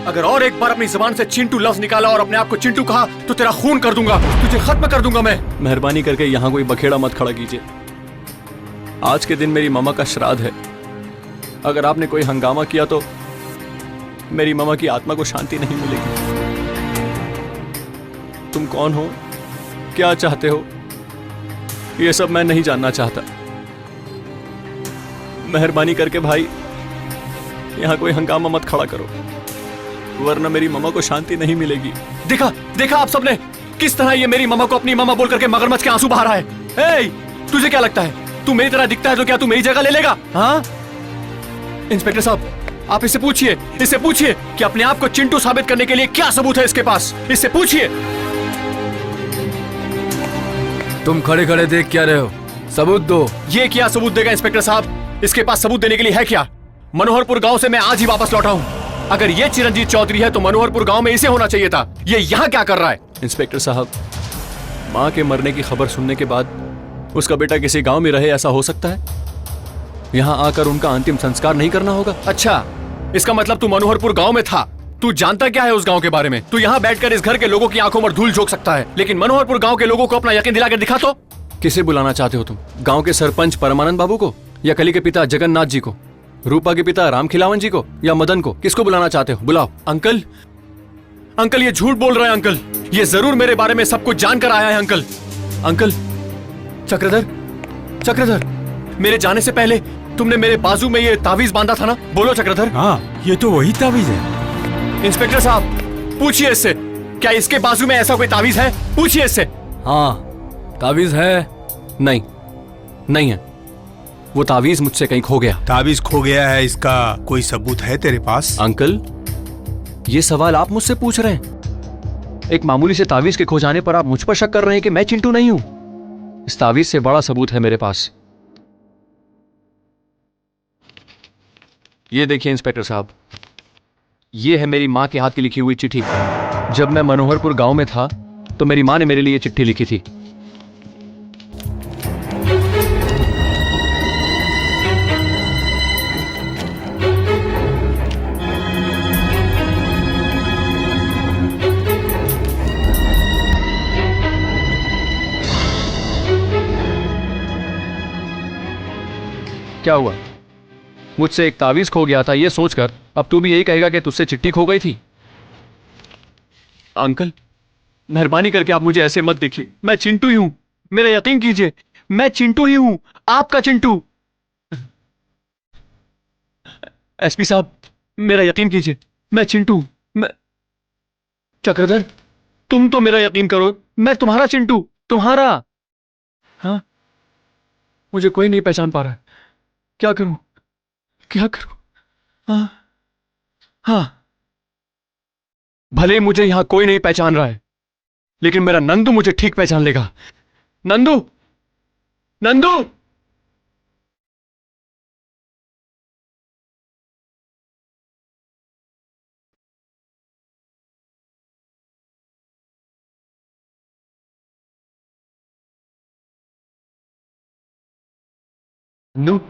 अगर और एक बार अपनी जुबान से चिंटू लफ्ज निकाला और अपने आप को चिंटू कहा तो तेरा खून कर दूंगा, तुझे खत्म कर दूंगा मैं। मेहरबानी करके यहाँ कोई बखेड़ा मत खड़ा कीजिए। आज के दिन मेरी मम्मा का श्राद्ध है। अगर आपने कोई हंगामा किया तो मेरी मम्मा की आत्मा को शांति नहीं मिलेगी। तुम कौन हो, क्या चाहते हो, ये सब मैं नहीं जानना चाहता। मेहरबानी करके भाई यहां कोई हंगामा मत खड़ा करो, वरना मेरी मम्मा को शांति नहीं मिलेगी। देखा देखा आप सबने किस तरह ये मेरी मम्मा को अपनी मम्मा बोल करके मगरमच्छ के आंसू बहा रहा है। तुझे क्या लगता है तू मेरी तरह दिखता है तो क्या तू मेरी जगह ले लेगा? हाँ इंस्पेक्टर साहब, आप इससे पूछिए, इससे पूछिए कि अपने आप को चिंटू साबित करने के लिए क्या सबूत है इसके पास। इससे पूछिए। तुम खड़े खड़े देख क्या रहे हो? सबूत दो। ये क्या सबूत देगा इंस्पेक्टर साहब? इसके पास सबूत देने के लिए है क्या? मनोहरपुर गांव से मैं आज ही वापस लौटा हूं। अगर ये चिरंजीत चौधरी है तो मनोहरपुर गांव में इसे होना चाहिए था। ये यहाँ क्या कर रहा है? इंस्पेक्टर साहब, माँ के मरने की खबर सुनने के बाद उसका बेटा किसी गांव में रहे, ऐसा हो सकता है? यहाँ आकर उनका अंतिम संस्कार नहीं करना होगा? अच्छा, इसका मतलब तू मनोहरपुर गांव में था। तू जानता क्या है उस गांव के बारे में? तू यहाँ बैठकर इस घर के लोगों की आंखों में धूल झोंक सकता है, लेकिन मनोहरपुर गांव के लोगों को अपना यकीन दिलाकर दिखा तो। किसे बुलाना चाहते हो तुम? गांव के सरपंच परमानंद बाबू को, या कली के पिता जगन्नाथ जी को, रूपा के पिता राम खिलावन जी को, या मदन को? किसको बुलाना चाहते हो? बुलाओ। अंकल, अंकल ये झूठ बोल रहा है। अंकल ये जरूर मेरे बारे में सब कुछ जानकर आया है। अंकल, अंकल, चक्रधर, चक्रधर, मेरे जाने से पहले तुमने मेरे बाजू में ये तावीज बांधा था ना? बोलो चक्रधर। हाँ, ये तो वही तावीज है। इंस्पेक्टर साहब, पूछिए इससे, क्या इसके बाजू में ऐसा कोई तावीज है? पूछिए इससे। हाँ, तावीज है। नहीं, नहीं है। वो तावीज मुझसे कहीं खो गया। ताबीज खो गया है, इसका कोई सबूत है तेरे पास? अंकल, ये सवाल आप मुझसे पूछ रहे हैं? एक मामूली से तावीज के खो जाने पर आप मुझ पर शक कर रहे हैं कि मैं चिंटू नहीं हूं? इस तावीज से बड़ा सबूत है मेरे पास। ये देखिए इंस्पेक्टर साहब, ये है मेरी माँ के हाथ की लिखी हुई चिट्ठी। जब मैं मनोहरपुर गांव में था तो मेरी माँ ने मेरे लिए चिट्ठी लिखी थी। क्या हुआ? मुझसे एक तावीज खो गया था, ये सोचकर अब तू भी यही कहेगा कि तुझसे चिट्ठी खो गई थी? अंकल, मेहरबानी करके आप मुझे ऐसे मत देखिए। मैं चिंटू ही हूं, मेरा यकीन कीजिए। मैं चिंटू ही हूं, आपका चिंटू। एसपी साहब, मेरा यकीन कीजिए, मैं चिंटू। मैं चक्रधर, तुम तो मेरा यकीन करो, मैं तुम्हारा चिंटू, तुम्हारा। हाँ, मुझे कोई नहीं पहचान पा रहा है। क्या करूं, क्या करूं? हाँ हाँ, भले मुझे यहां कोई नहीं पहचान रहा है, लेकिन मेरा नंदू मुझे ठीक पहचान लेगा। Nandu, Nandu. Nandu,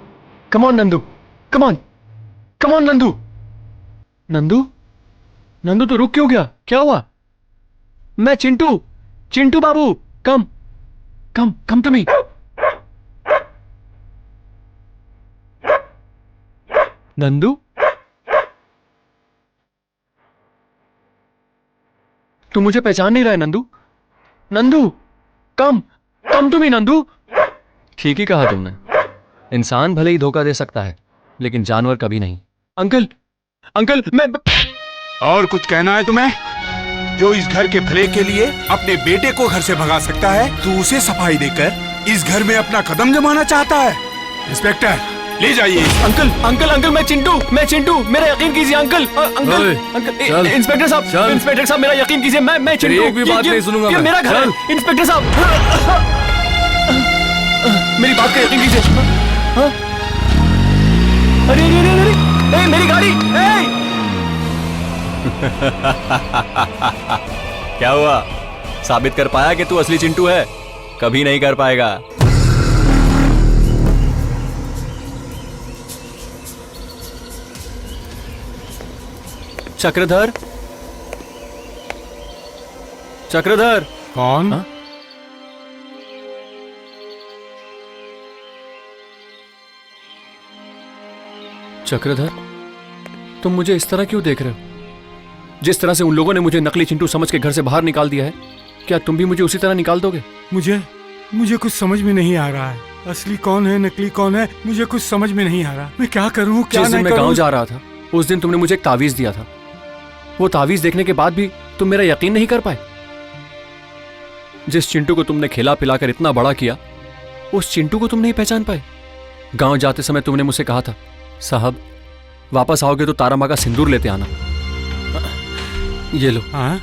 come on Nandu, come on, come on Nandu. Nandu, Nandu तो रुक क्यों गया? क्या हुआ? मैं चिंटू, चिंटू बाबू, कम कम कम टू मी। नंदू, तू मुझे पहचान नहीं रहा है नंदू? नंदू, कम कम टू मी नंदू। ठीक ही कहा तुमने, इंसान भले ही धोखा दे सकता है लेकिन जानवर कभी नहीं। अंकल, अंकल मैं और कुछ कहना है तुम्हें? जो इस घर के भले के लिए अपने बेटे को घर से भगा सकता है, तू उसे सफाई देकर इस घर में अपना कदम जमाना चाहता है? इंस्पेक्टर, ले जाइए। अंकल अंकल अंकल, मैं चिंटू, मेरा यकीन कीजिए अंकल। अंकल ओए, अंकल, चल, इंस्पेक्टर साहब, चल। इंस्पेक्टर साहब मेरा यकीन कीजिए, मैं चिंटू। तेरी एक भी बात नहीं सुनूंगा ये मैं। मेरा घर चल। है इंस्पेक्टर साहब। मेरी बात का यकीन कीजिए। हाँ? अरे अरे अरे अरे, मेरी गाड़ी। क्या हुआ? साबित कर पाया कि तू असली चिंटू है? कभी नहीं कर पाएगा। चक्रधर, चक्रधर। कौन? हाँ? चक्रधर, तुम मुझे इस तरह क्यों देख रहे हो? जिस तरह से उन लोगों ने मुझे नकली चिंटू समझ के घर से बाहर निकाल दिया है, क्या तुम भी मुझे उसी तरह निकाल दोगे? मुझे कुछ समझ में नहीं आ रहा है। असली कौन है, नकली कौन है, मुझे कुछ समझ में नहीं आ रहा। मैं क्या करूं, क्या जिस दिन नहीं मैं करूं? गांव जा रहा था, उस दिन तुमने मुझे एक तावीज दिया था। वो तावीज देखने के बाद भी तुम मेरा यकीन नहीं कर पाए। जिस चिंटू को तुमने खिला पिलाकर इतना बड़ा किया, उस चिंटू को तुम नहीं पहचान पाए। गांव जाते समय तुमने मुझसे कहा था, साहब वापस आओगे तो तारा माँ का सिंदूर लेते आना। ये लो। हाँ?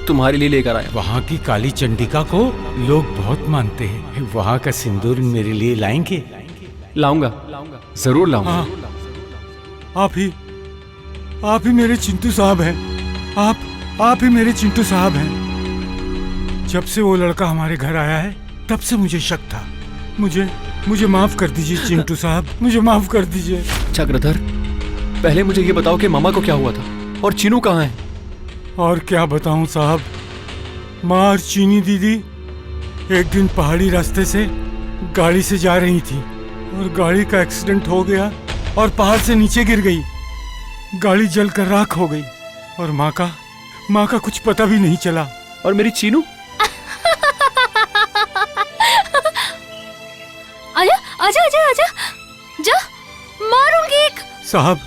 तुम्हारे लिए लेकर आया। वहाँ की काली चंडिका को लोग बहुत मानते हैं। वहाँ का सिंदूर मेरे लिए लाएंगे? लाऊंगा, जरूर लाऊंगा। हाँ। आप ही मेरे चिंटू साहब हैं। आप ही मेरे चिंटू साहब हैं। जब से वो लड़का हमारे घर आया है, तब से मुझे शक था। मुझे माफ कर दीजिए चिंटू साहब, मुझे माफ कर दीजिए। चक्रधर, पहले मुझे ये बताओ कि मामा को क्या हुआ था और चीनू कहाँ है? और क्या बताऊं साहब, माँ और चीनी दीदी एक दिन पहाड़ी रास्ते से गाड़ी से जा रही थी और गाड़ी का एक्सीडेंट हो गया और पहाड़ से नीचे गिर गई। गाड़ी जलकर राख हो गई और माँ का कुछ पता भी नहीं चला। और मेरी चीनू? आजा आजा आजा आजा, जा मारूंगी एक। साहब,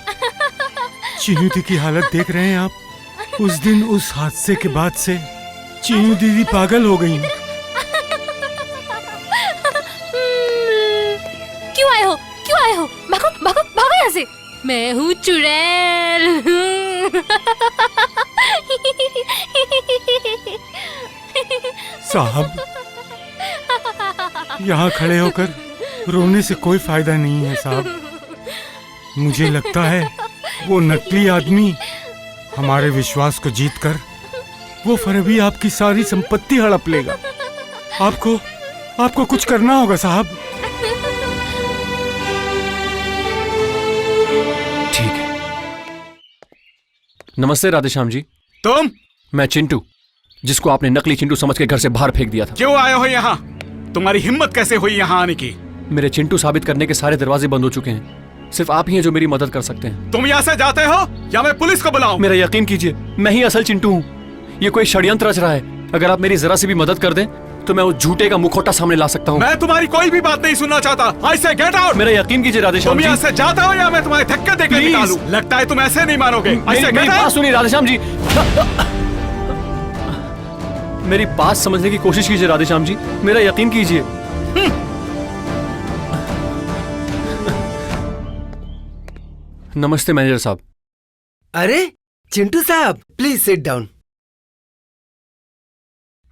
चीनू दीदी की हालत देख रहे हैं आप? उस दिन उस हादसे के बाद से चीनू दीदी पागल हो गई। क्यों आए हो, क्यों आए हो? भागो भागो भागो यहाँ से। मैं हूँ चुड़ैल। साहब, यहाँ खड़े होकर रोने से कोई फायदा नहीं है साहब। मुझे लगता है वो नकली आदमी हमारे विश्वास को जीतकर वो फरेबी आपकी सारी संपत्ति हड़प लेगा। आपको कुछ करना होगा साहब। ठीक है। नमस्ते राधेश्याम जी। तुम? मैं चिंटू, जिसको आपने नकली चिंटू समझ के घर से बाहर फेंक दिया था। क्यों आए हो यहाँ? तुम्हारी हिम्मत कैसे हुई यहाँ आने की? मेरे चिंटू साबित करने के सारे दरवाजे बंद हो चुके हैं। सिर्फ आप ही हैं जो मेरी मदद कर सकते हैं। तुम यहाँ से जाते हो या मैं पुलिस को बुलाऊं? मेरा यकीन कीजिए, मैं ही असल चिंटू हूँ। ये कोई षड्यंत्र रच रहा है। अगर आप मेरी जरा सी भी मदद कर दें तो मैं उस झूठे का मुखौटा सामने ला सकता हूँ। मैं तुम्हारी कोई भी बात नहीं सुनना चाहता। I say get out! मेरा यकीन कीजिए राधेश्याम तुम जी। यहाँ से जाते हो या मैं तुम्हारे धक्के देकर निकालूं? लगता है तुम ऐसे नहीं मानोगे। I say मेरी get बात out! सुनिए राधेश्याम जी। मेरी बात समझने की कोशिश कीजिए राधेश्याम जी, मेरा यकीन कीजिए। नमस्ते मैनेजर साहब। अरे चिंटू साहब, प्लीज सिट डाउन।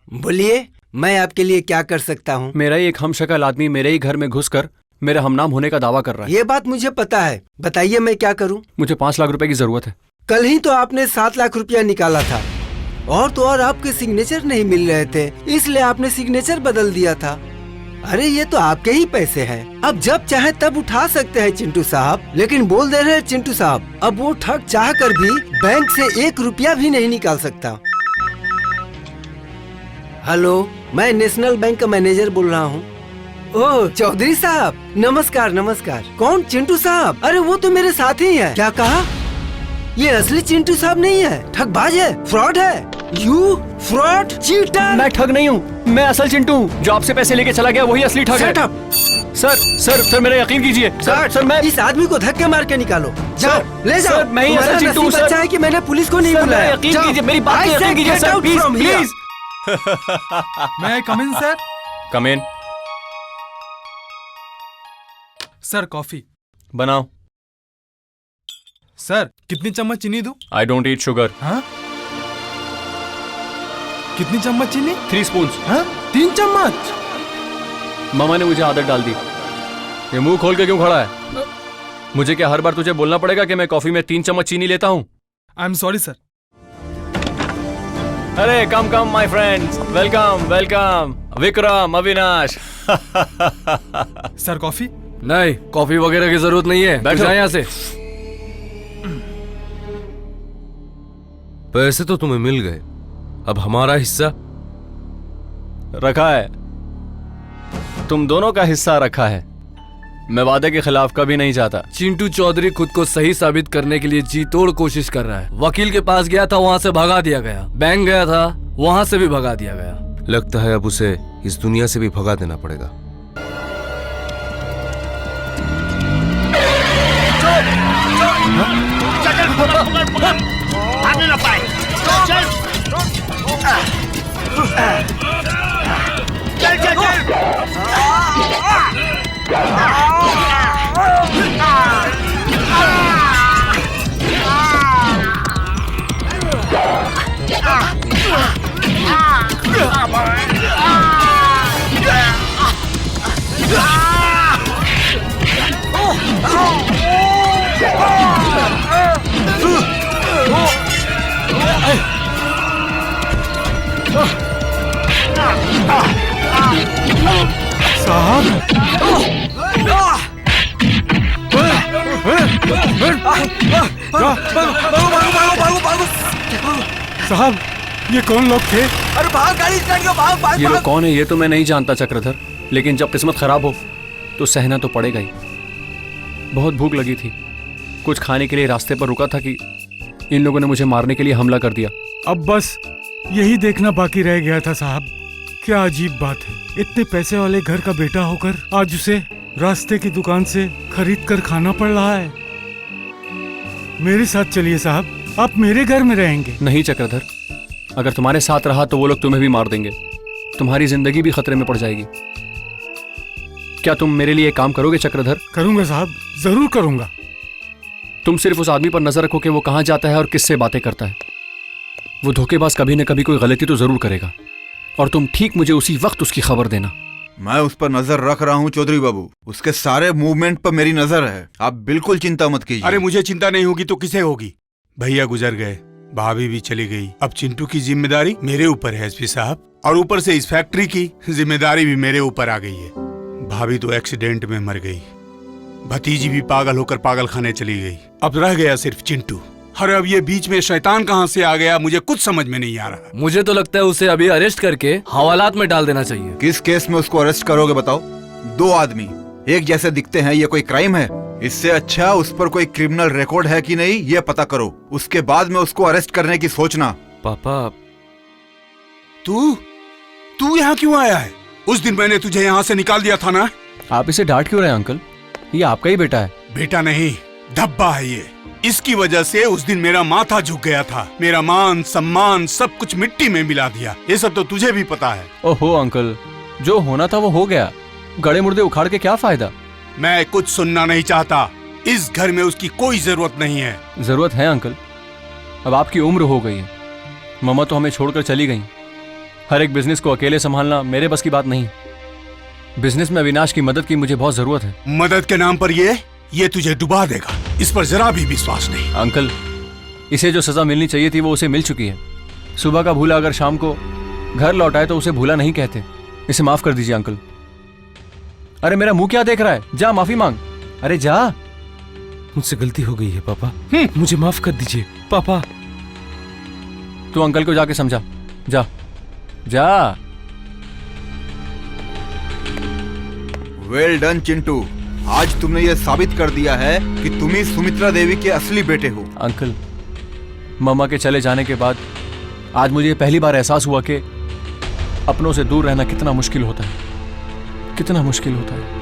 बोलिए, मैं आपके लिए क्या कर सकता हूँ? मेरा ही एक हमशक्ल आदमी मेरे ही घर में घुसकर मेरे हमनाम होने का दावा कर रहा है। ये बात मुझे पता है, बताइए मैं क्या करूँ? मुझे 5 लाख रुपए की जरूरत है। कल ही तो आपने 7 लाख रुपया निकाला था और तो और आपके सिग्नेचर नहीं मिल रहे थे, इसलिए आपने सिग्नेचर बदल दिया था। अरे ये तो आपके ही पैसे हैं। अब जब चाहे तब उठा सकते हैं चिंटू साहब, लेकिन बोल दे रहे हैं चिंटू साहब, अब वो ठग चाह कर भी बैंक से 1 रुपया भी नहीं निकाल सकता। हेलो, मैं नेशनल बैंक का मैनेजर बोल रहा हूँ। ओह चौधरी साहब, नमस्कार नमस्कार। कौन? चिंटू साहब? अरे वो तो मेरे साथ ही है। क्या कहा? ये असली चिंटू साहब नहीं है, ठगबाज है, फ्रॉड है। You fraud, cheater. मैं ठग नहीं हूँ, मैं असल चिंटू हूँ। जो आपसे पैसे लेके चला गया वही असली ठग है। सर मेरा यकीन कीजिए। सर मैं इस आदमी को धक्के मार के निकालो। जाओ ले जाओ। सर, मैं ही असल चिंटू हूँ, सर। अच्छा है कि मैंने पुलिस को नहीं बुलाया। यकीन कीजिए, मेरी बात पे यकीन कीजिए सर, प्लीज। मैं कम इन सर? कम इन। सर कॉफी बनाओ। सर कितनी चम्मच चीनी दूं? I don't eat sugar. हाँ? कितनी चम्मच चीनी? 3 स्पून्स। हाँ? 3 चम्मच? मामा ने मुझे आदत डाल दी। ये मुंह खोल के क्यों खड़ा है? मुझे क्या हर बार तुझे बोलना पड़ेगा कि मैं कॉफी में 3 चम्मच चीनी लेता हूँ? I am sorry sir. अरे come come my friends, welcome welcome. Vikram, Avinash. Sir coffee? नहीं, कॉफी वगैरह की जरूरत नहीं है। बैठो जा यहाँ से। पैसे तो तुम्हें मिल गए, अब हमारा हिस्सा रखा है। तुम दोनों का हिस्सा रखा है। मैं वादे के खिलाफ कभी नहीं जाता। चिंटू चौधरी खुद को सही साबित करने के लिए जी तोड़ कोशिश कर रहा है। वकील के पास गया था, वहाँ से भगा दिया गया। बैंक गया था, वहाँ से भी भगा दिया गया। लगता है अब उसे इस दुनिया से भी भगा देना पड़ेगा। भागने ना पाए। चल चल चल साहब ये कौन लोग थे? अरे भाग, गाड़ी स्टार्ट करो, भाग भाग। ये लोग कौन है ये तो मैं नहीं जानता चक्रधर, लेकिन जब किस्मत खराब हो तो सहना तो पड़ेगा ही। बहुत भूख लगी थी, कुछ खाने के लिए रास्ते पर रुका था कि इन लोगों ने मुझे मारने के लिए हमला कर दिया। अब बस यही देखना बाकी रह गया था साहब। क्या अजीब बात है, इतने पैसे वाले घर का बेटा होकर आज उसे रास्ते की दुकान से खरीद कर खाना पड़ रहा है। मेरे साथ चलिए साहब, आप मेरे घर में रहेंगे। नहीं चक्रधर, अगर तुम्हारे साथ रहा तो वो लोग तुम्हें भी मार देंगे, तुम्हारी जिंदगी भी खतरे में पड़ जाएगी। क्या तुम मेरे लिए एक काम करोगे चक्रधर? करूंगा साहब, जरूर करूंगा। तुम सिर्फ उस आदमी पर नजर रखो कि वो कहाँ जाता है और किससे बातें करता है। वो धोखेबाज कभी न कभी कोई गलती तो जरूर करेगा, और तुम ठीक मुझे उसी वक्त उसकी खबर देना। मैं उस पर नजर रख रहा हूँ चौधरी बाबू, उसके सारे मूवमेंट पर मेरी नजर है। आप बिल्कुल चिंता मत कीजिए। अरे मुझे चिंता नहीं होगी तो किसे होगी? भैया गुजर गए, भाभी भी चली गई, अब चिंटू की जिम्मेदारी मेरे ऊपर है एसपी साहब, और ऊपर से इस फैक्ट्री की जिम्मेदारी भी मेरे ऊपर आ गई है। भाभी तो एक्सीडेंट में मर गई, भतीजी भी पागल होकर पागल खाने चली गई, अब रह गया सिर्फ चिंटू। अरे अब ये बीच में शैतान कहाँ से आ गया, मुझे कुछ समझ में नहीं आ रहा। मुझे तो लगता है उसे अभी अरेस्ट करके हवालात में डाल देना चाहिए। किस केस में उसको अरेस्ट करोगे बताओ? 2 आदमी एक जैसे दिखते हैं, ये कोई क्राइम है? इससे अच्छा उस पर कोई क्रिमिनल रिकॉर्ड है कि नहीं ये पता करो, उसके बाद में उसको अरेस्ट करने की सोचना। पापा तू यहाँ क्यों आया है? उस दिन मैंने तुझे यहाँ से निकाल दिया था ना। आप इसे डांट क्यों रहे हैं अंकल? ये आपका ही बेटा है। बेटा नहीं, धब्बा है ये। इसकी वजह से उस दिन मेरा माथा झुक गया था, मेरा मान सम्मान सब कुछ मिट्टी में मिला दिया। ये सब तो तुझे भी पता है। ओहो अंकल, जो होना था वो हो गया, गड़े मुर्दे उखाड़ के क्या फायदा? मैं कुछ सुनना नहीं चाहता, इस घर में उसकी कोई जरूरत नहीं है। जरूरत है अंकल, अब आपकी उम्र हो गई है, मम्मा तो हमें छोड़कर चली गई। हर एक बिजनेस को अकेले संभालना मेरे बस की बात नहीं। बिजनेस में अविनाश की मदद की मुझे बहुत जरूरत है। मदद के नाम पर ये तुझे डुबा देगा, इस पर जरा भी विश्वास नहीं। अंकल, इसे जो सजा मिलनी चाहिए थी वो उसे मिल चुकी है। सुबह का भूला अगर शाम को घर लौटाए तो उसे भूला नहीं कहते। इसे माफ कर दीजिए अंकल। अरे मेरा मुंह क्या देख रहा है, जा माफी मांग। अरे जा। मुझसे गलती हो गई है पापा, मुझे माफ कर दीजिए पापा। तू अंकल को जाके समझा, जा जा। वेल डन चिंटू, आज तुमने ये साबित कर दिया है कि तुम ही सुमित्रा देवी के असली बेटे हो। अंकल, मम्मा के चले जाने के बाद आज मुझे पहली बार एहसास हुआ कि अपनों से दूर रहना कितना मुश्किल होता है, कितना मुश्किल होता है।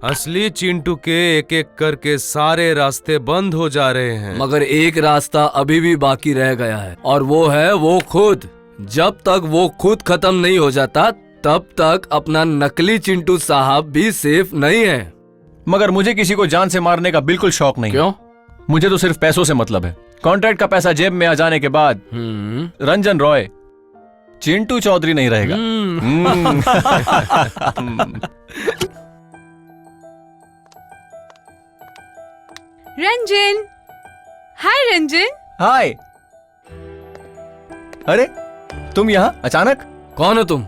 असली चिंटू के एक एक करके सारे रास्ते बंद हो जा रहे हैं, मगर एक रास्ता अभी भी बाकी रह गया है, और वो है वो खुद। जब तक वो खुद खत्म नहीं हो जाता तब तक अपना नकली चिंटू साहब भी सेफ नहीं है। मगर मुझे किसी को जान से मारने का बिल्कुल शौक नहीं। क्यों? मुझे तो सिर्फ पैसों से मतलब है। कॉन्ट्रैक्ट का पैसा जेब में आ जाने के बाद रंजन रॉय चिंटू चौधरी नहीं रहेगा। रंजन, हाय रंजन। हाय। अरे तुम यहाँ अचानक? कौन हो तुम?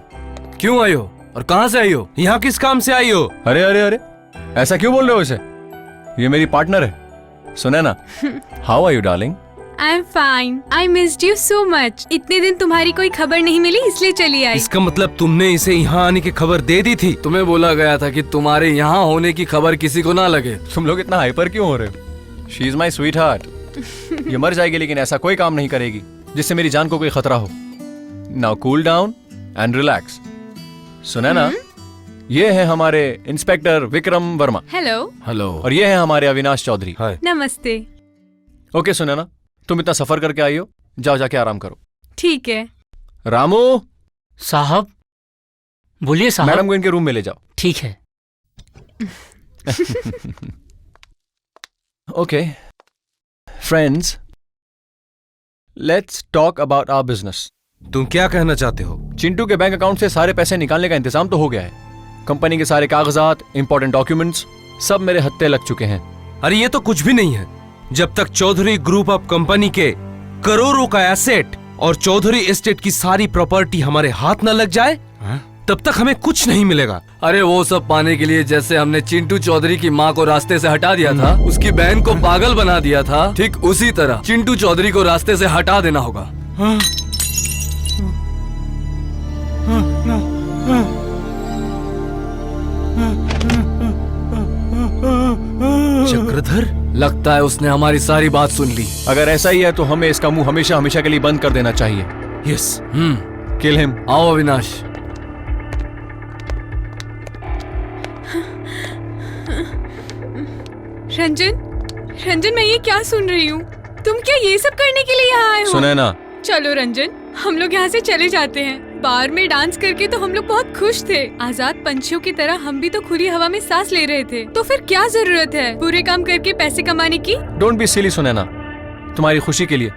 क्यों आई हो और कहां से आई हो? यहाँ किस काम से आई हो? अरे अरे अरे, ऐसा क्यों बोल रहे हो इसे? ये मेरी पार्टनर है Sunaina. How are you darling? I am fine. I missed you so much. इतने दिन तुम्हारी कोई खबर नहीं मिली इसलिए चली आई। इसका मतलब तुमने इसे यहाँ आने की खबर दे दी थी? तुम्हें बोला गया था कि तुम्हारे यहाँ होने की खबर किसी को ना लगे। तुम लोग इतना हाइपर क्यों हो रहे हो? She is my sweet heart. ये मर जाएगी लेकिन ऐसा कोई काम नहीं करेगी जिससे मेरी जान को कोई खतरा हो। Now cool down and relax. Sunaina, ये है हमारे inspector Vikram Verma. Hello. Hello. और ये है हमारे अविनाश चौधरी। हाय। नमस्ते। ओके सुनैना, तुम इतना सफर करके आई हो, जाओ जाके आराम करो। ठीक है। रामू साहब। बोलिए साहब। मैडम को इनके रूम में ले जाओ। ठीक है। Okay friends, let's talk about our business. तुम क्या कहना चाहते हो? चिंटू के बैंक अकाउंट से सारे पैसे निकालने का इंतजाम तो हो गया है। कंपनी के सारे कागजात, इंपॉर्टेंट डॉक्यूमेंट्स सब मेरे हत्थे लग चुके हैं। अरे ये तो कुछ भी नहीं है। जब तक चौधरी ग्रुप ऑफ कंपनी के करोड़ों का एसेट और चौधरी एस्टेट की सारी प्रॉपर्टी हमारे हाथ न लग जाए तब तक हमें कुछ नहीं मिलेगा। अरे वो सब पाने के लिए जैसे हमने चिंटू चौधरी की माँ को रास्ते से हटा दिया था, उसकी बहन को पागल बना दिया था, ठीक उसी तरह चिंटू चौधरी को रास्ते से हटा देना होगा। चक्रधर, लगता है उसने हमारी सारी बात सुन ली। अगर ऐसा ही है तो हमें इसका मुंह हमेशा हमेशा के लिए बंद कर देना चाहिए। यस। Kill him. आओ अविनाश। रंजन, मैं ये क्या सुन रही हूँ? तुम क्या ये सब करने के लिए यहाँ आए हो? सुनैना। चलो रंजन, हम लोग यहाँ से चले जाते हैं। बार में डांस करके तो हम लोग बहुत खुश थे। आजाद पंछियों की तरह हम भी तो खुली हवा में सांस ले रहे थे। तो फिर क्या जरूरत है बुरे काम करके पैसे कमाने की? डोंट बी सिली सुनैना, तुम्हारी खुशी के लिए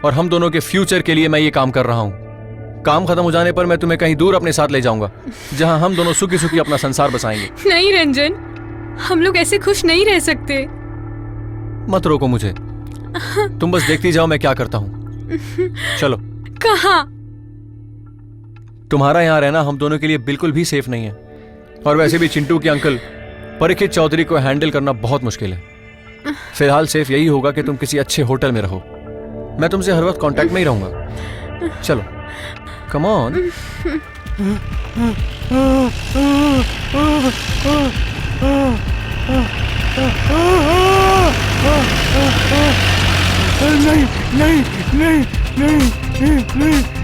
और हम दोनों के फ्यूचर के लिए मैं ये काम कर रहा हूँ। काम खत्म हो जाने पर मैं तुम्हें कहीं दूर अपने साथ ले जाऊंगा, जहाँ हम दोनों सुखी सुखी अपना संसार बसाएंगे। नहीं रंजन, हम लोग ऐसे खुश नहीं रह सकते। मत रोको मुझे, तुम बस देखती जाओ मैं क्या करता हूँ। चलो। कहाँ? तुम्हारा यहाँ रहना हम दोनों के लिए बिल्कुल भी सेफ नहीं है, और वैसे भी चिंटू के अंकल परीक्षित चौधरी को हैंडल करना बहुत मुश्किल है। फिलहाल सेफ यही होगा कि तुम किसी अच्छे होटल में रहो। मैं तुमसे हर वक्त कांटेक्ट में ही रहूंगा। चलो, कम ऑन। नहीं नहीं नहीं नहीं नहीं नहीं।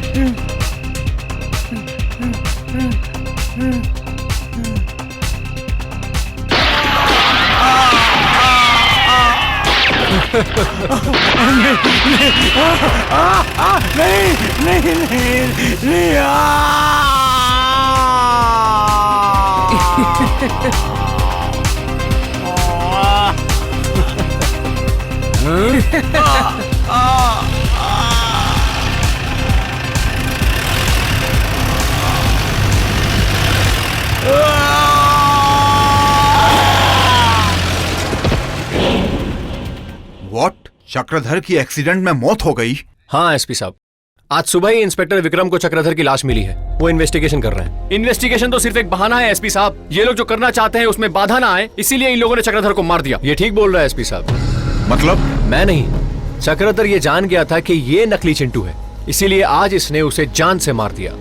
व्हाट? चक्रधर की एक्सीडेंट में मौत हो गई? हाँ एसपी साहब, आज सुबह ही इंस्पेक्टर विक्रम को चक्रधर की लाश मिली है। वो इन्वेस्टिगेशन कर रहे हैं। इन्वेस्टिगेशन तो सिर्फ एक बहाना है एसपी साहब। ये लोग जो करना चाहते हैं उसमें बाधा ना आए, इसीलिए इन लोगों ने चक्रधर को मार दिया। ये ठीक बोल रहा है एसपी साहब। मतलब? मैं नहीं, चक्रधर ये जान गया था कि ये नकली चिंटू है, इसीलिए आज इसने उसे जान से मार दिया।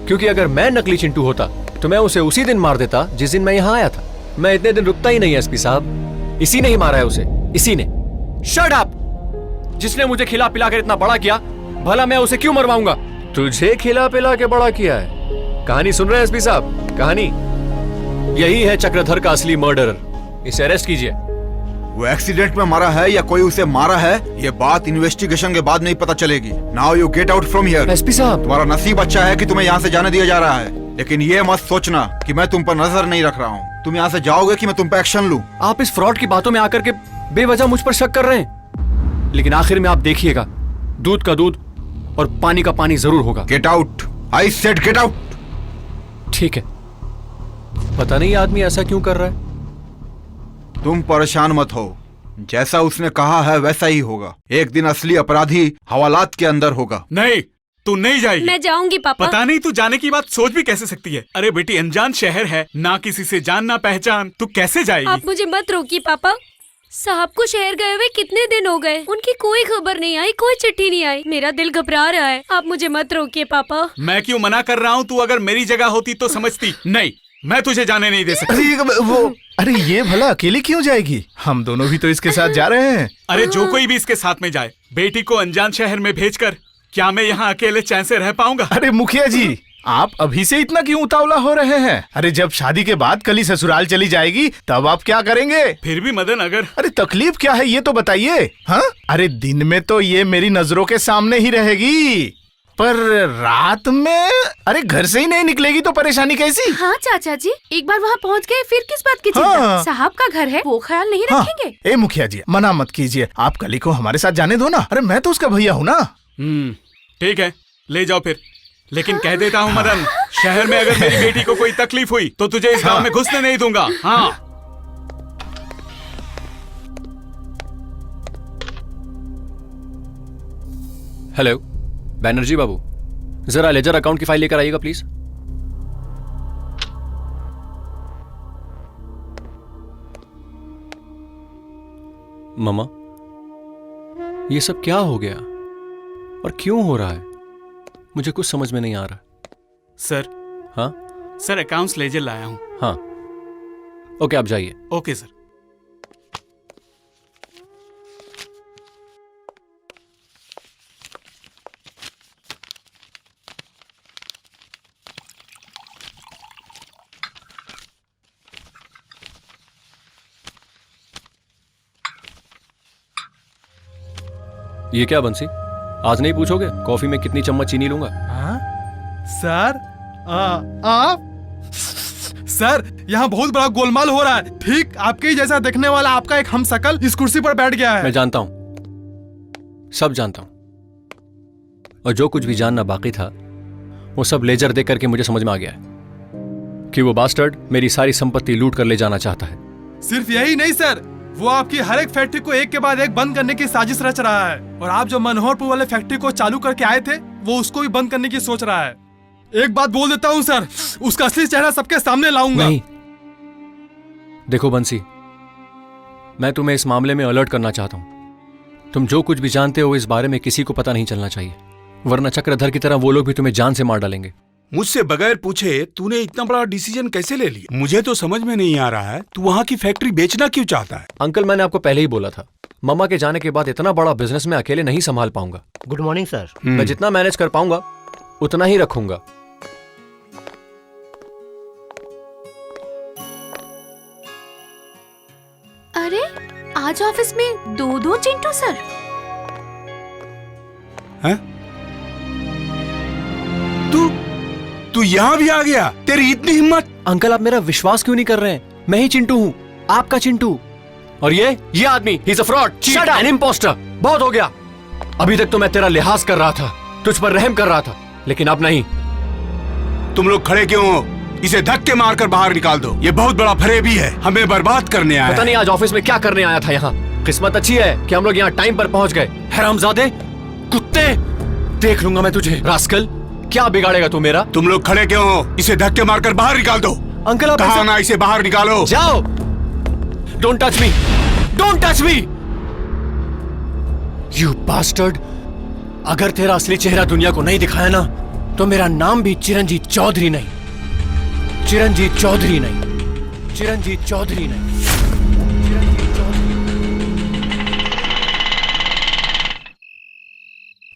क्योंकि अगर मैं नकली चिंटू होता तो मैं उसे उसी दिन मार देता जिस दिन मैं यहाँ आया था। मैं इतने दिन रुकता ही नहीं एसपी साहब। इसी ने ही मारा है उसे, इसी ने। Shut up! जिसने मुझे खिला पिला कर इतना बड़ा किया, भला मैं उसे क्यों मरवाऊंगा? तुझे खिला पिला के बड़ा किया है? कहानी सुन रहे हैं एसपी साहब? कहानी यही है चक्रधर का असली मर्डरर। इसे अरेस्ट कीजिए। वो एक्सीडेंट में मरा है या कोई उसे मारा है, ये बात इन्वेस्टिगेशन के बाद नहीं पता चलेगी। Now you get out from here. SP साहब, तुम्हारा नसीब अच्छा है कि तुम्हें यहाँ से जाने दिया जा रहा है, लेकिन ये मत सोचना कि मैं तुम पर नजर नहीं रख रहा हूँ। तुम यहाँ से जाओगे कि मैं तुम पे एक्शन लूं। आप इस फ्रॉड की बातों में आकर के बेवजह मुझ पर शक कर रहे हैं, लेकिन आखिर में आप देखिएगा, दूध का दूध और पानी का पानी जरूर होगा। Get out, I said get out. ठीक है, पता नहीं आदमी ऐसा क्यों कर रहा है। तुम परेशान मत हो, जैसा उसने कहा है वैसा ही होगा। एक दिन असली अपराधी हवालात के अंदर होगा। नहीं, तू नहीं जाएगी। मैं जाऊंगी पापा। पता नहीं तू जाने की बात सोच भी कैसे सकती है। अरे बेटी, अनजान शहर है, ना किसी से जान ना पहचान, तू कैसे जाएगी? आप मुझे मत रोकिए पापा। साहब को शहर गए हुए कितने दिन हो गए, उनकी कोई खबर नहीं आई, कोई चिट्ठी नहीं आई। मेरा दिल घबरा रहा है, आप मुझे मत रोकिए पापा। मैं क्यों मना कर रहा हूँ? तू अगर मेरी जगह होती तो समझती। नहीं, मैं तुझे जाने नहीं दे सकता। अरे ये भला अकेली क्यों जाएगी? हम दोनों भी तो इसके साथ जा रहे हैं। अरे जो कोई भी इसके साथ में जाए, बेटी को अनजान शहर में भेजकर क्या मैं यहाँ अकेले चैन से रह पाऊंगा? अरे मुखिया जी, आप अभी से इतना क्यों उतावला हो रहे हैं? अरे जब शादी के बाद कल ही ससुराल चली जाएगी तब आप क्या करेंगे? फिर भी मदन, अगर अरे तकलीफ क्या है ये तो बताइए। हाँ, अरे दिन में तो ये मेरी नजरों के सामने ही रहेगी, पर रात में अरे घर से ही नहीं निकलेगी तो परेशानी कैसी? हाँ चाचा जी, एक बार वहाँ पहुँच गए फिर किस बात की चिंता? हाँ। साहब का घर है, वो ख्याल नहीं हाँ। रखेंगे। ए मुखिया जी, मना मत कीजिए, आप कली को हमारे साथ जाने दो ना। अरे मैं तो उसका भैया हूँ ना। ठीक है, ले जाओ फिर। लेकिन कह देता हूँ मदन, शहर में अगर मेरी बेटी को कोई तकलीफ हुई तो तुझे इस गांव में घुसने नहीं दूंगा। हाँ। हेलो बैनर्जी बाबू, जरा लेजर अकाउंट की फाइल लेकर आइएगा प्लीज। मामा, ये सब क्या हो गया और क्यों हो रहा है? मुझे कुछ समझ में नहीं आ रहा। सर। हाँ सर, अकाउंट्स लेजर लाया हूँ। हाँ ओके, आप जाइए। Okay sir. ये क्या बंसी, आज नहीं पूछोगे कॉफी में कितनी चम्मच चीनी लूंगा? सर, आप सर, यहाँ बहुत बड़ा गोलमाल हो रहा है। ठीक आपके ही जैसा देखने वाला आपका एक हमशक्ल इस कुर्सी पर बैठ गया है। मैं जानता हूं, सब जानता हूं, और जो कुछ भी जानना बाकी था वो सब लेजर देख करके मुझे समझ में आ गया है कि वो बास्टर्ड मेरी सारी संपत्ति लूट कर ले जाना चाहता है। सिर्फ यही नहीं सर, वो आपकी हर एक फैक्ट्री को एक के बाद एक बंद करने की साजिश रच रहा है, और आप जो मनोहरपुर वाले फैक्ट्री को चालू करके आए थे वो उसको भी बंद करने की सोच रहा है। एक बात बोल देता हूँ सर, उसका असली चेहरा सबके सामने लाऊंगा। नहीं, देखो बंसी, मैं तुम्हें इस मामले में अलर्ट करना चाहता हूं। तुम जो कुछ भी जानते हो इस बारे में किसी को पता नहीं चलना चाहिए, वरना चक्रधर की तरह वो लोग भी तुम्हें जान से मार डालेंगे। मुझसे बगैर पूछे तूने इतना बड़ा डिसीजन कैसे ले लिया? मुझे तो समझ में नहीं आ रहा है, तू वहाँ की फैक्ट्री बेचना क्यों चाहता है? अंकल, मैंने आपको पहले ही बोला था, मम्मा के जाने के बाद इतना बड़ा बिजनेस मैं अकेले नहीं संभाल पाऊंगा। Good morning sir. मैं जितना मैनेज कर पाऊंगा उतना ही रखूंगा। अरे आज ऑफिस में दो चिंटू सर। तू यहाँ भी आ गया? तेरी इतनी हिम्मत? अंकल, आप मेरा विश्वास क्यों नहीं कर रहे हैं? मैं ही चिंटू हूँ, आपका चिंटू। और ये आदमी, he is a fraud, cheat and impostor. बहुत हो गया। अभी तक तो मैं तेरा लिहाज कर रहा था, तुझ पर रहम कर रहा था, लेकिन अब नहीं। तुम लोग खड़े क्यों हो? इसे धक्के मारकर बाहर निकाल दो। ये बहुत बड़ा फरेबी है, हमें बर्बाद करने आया। पता नहीं आज ऑफिस में क्या करने आया था यहाँ। किस्मत अच्छी है कि हम लोग यहाँ टाइम पर पहुंच गए। हरामजादे, कुत्ते, देख लूंगा मैं तुझे। रास्कल, क्या बिगाड़ेगा तू मेरा? तुम लोग खड़े क्यों हो? इसे धक्के मारकर बाहर निकाल दो। अंकल, आप कहा ना इसे बाहर निकालो। जाओ। Don't touch me, don't touch me, you bastard. अगर तेरा असली चेहरा दुनिया को नहीं दिखाया ना, तो मेरा नाम भी चिरंजीत चौधरी नहीं, चिरंजीत चौधरी नहीं, चिरंजीत चौधरी नहीं।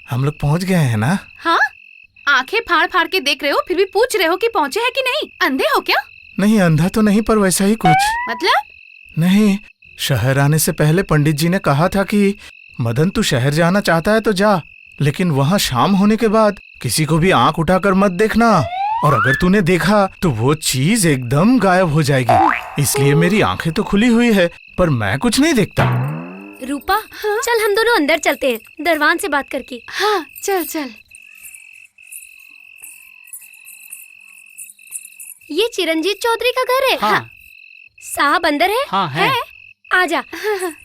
हम लोग पहुंच गए हैं ना? हाँ, आंखें फाड़ फाड़ के देख रहे हो फिर भी पूछ रहे हो कि पहुँचे हैं कि नहीं। अंधे हो क्या? नहीं, अंधा तो नहीं, पर वैसा ही कुछ। मतलब? नहीं, शहर आने से पहले पंडित जी ने कहा था कि मदन तू शहर जाना चाहता है तो जा, लेकिन वहाँ शाम होने के बाद किसी को भी आंख उठाकर मत देखना, और अगर तूने देखा तो वो चीज एकदम गायब हो जाएगी। इसलिए मेरी आंखें तो खुली हुई है, पर मैं कुछ नहीं देखता। रूपा, चल हम दोनों अंदर चलते हैं दरवान से बात करके। हाँ चल चल। ये चिरंजीत चौधरी का घर है? हाँ। साहब अंदर है? हाँ है। आजा।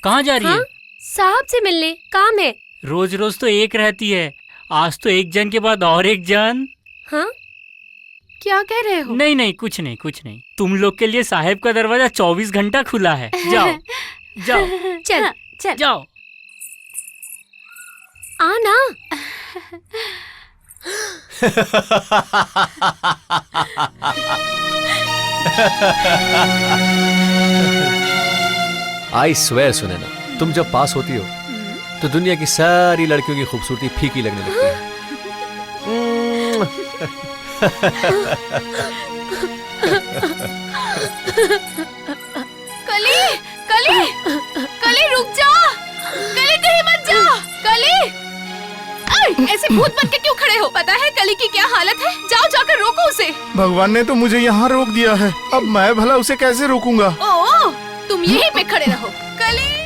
कहाँ जा रही है? साहब से मिलने, काम है। रोज रोज तो एक रहती है, आज तो एक जन के बाद और एक जन। हाँ? क्या कह रहे हो? नहीं नहीं, कुछ नहीं कुछ नहीं। तुम लोग के लिए साहेब का दरवाजा 24 घंटा खुला है। जाओ जाओ चल चल जाओ। आना। आई स्वेयर सुनैना, तुम जब पास होती हो तो दुनिया की सारी लड़कियों की खूबसूरती फीकी लगने लगती है। कली कली कली रुक जा, कली कहीं मत जा। कली ऐसे भूत बन के क्यों खड़े हो? पता है कली की क्या हालत है? जाओ जाकर रोको उसे। भगवान ने तो मुझे यहाँ रोक दिया है, अब मैं भला उसे कैसे रोकूंगा? ओ तुम यहीं पे खड़े रहो। कली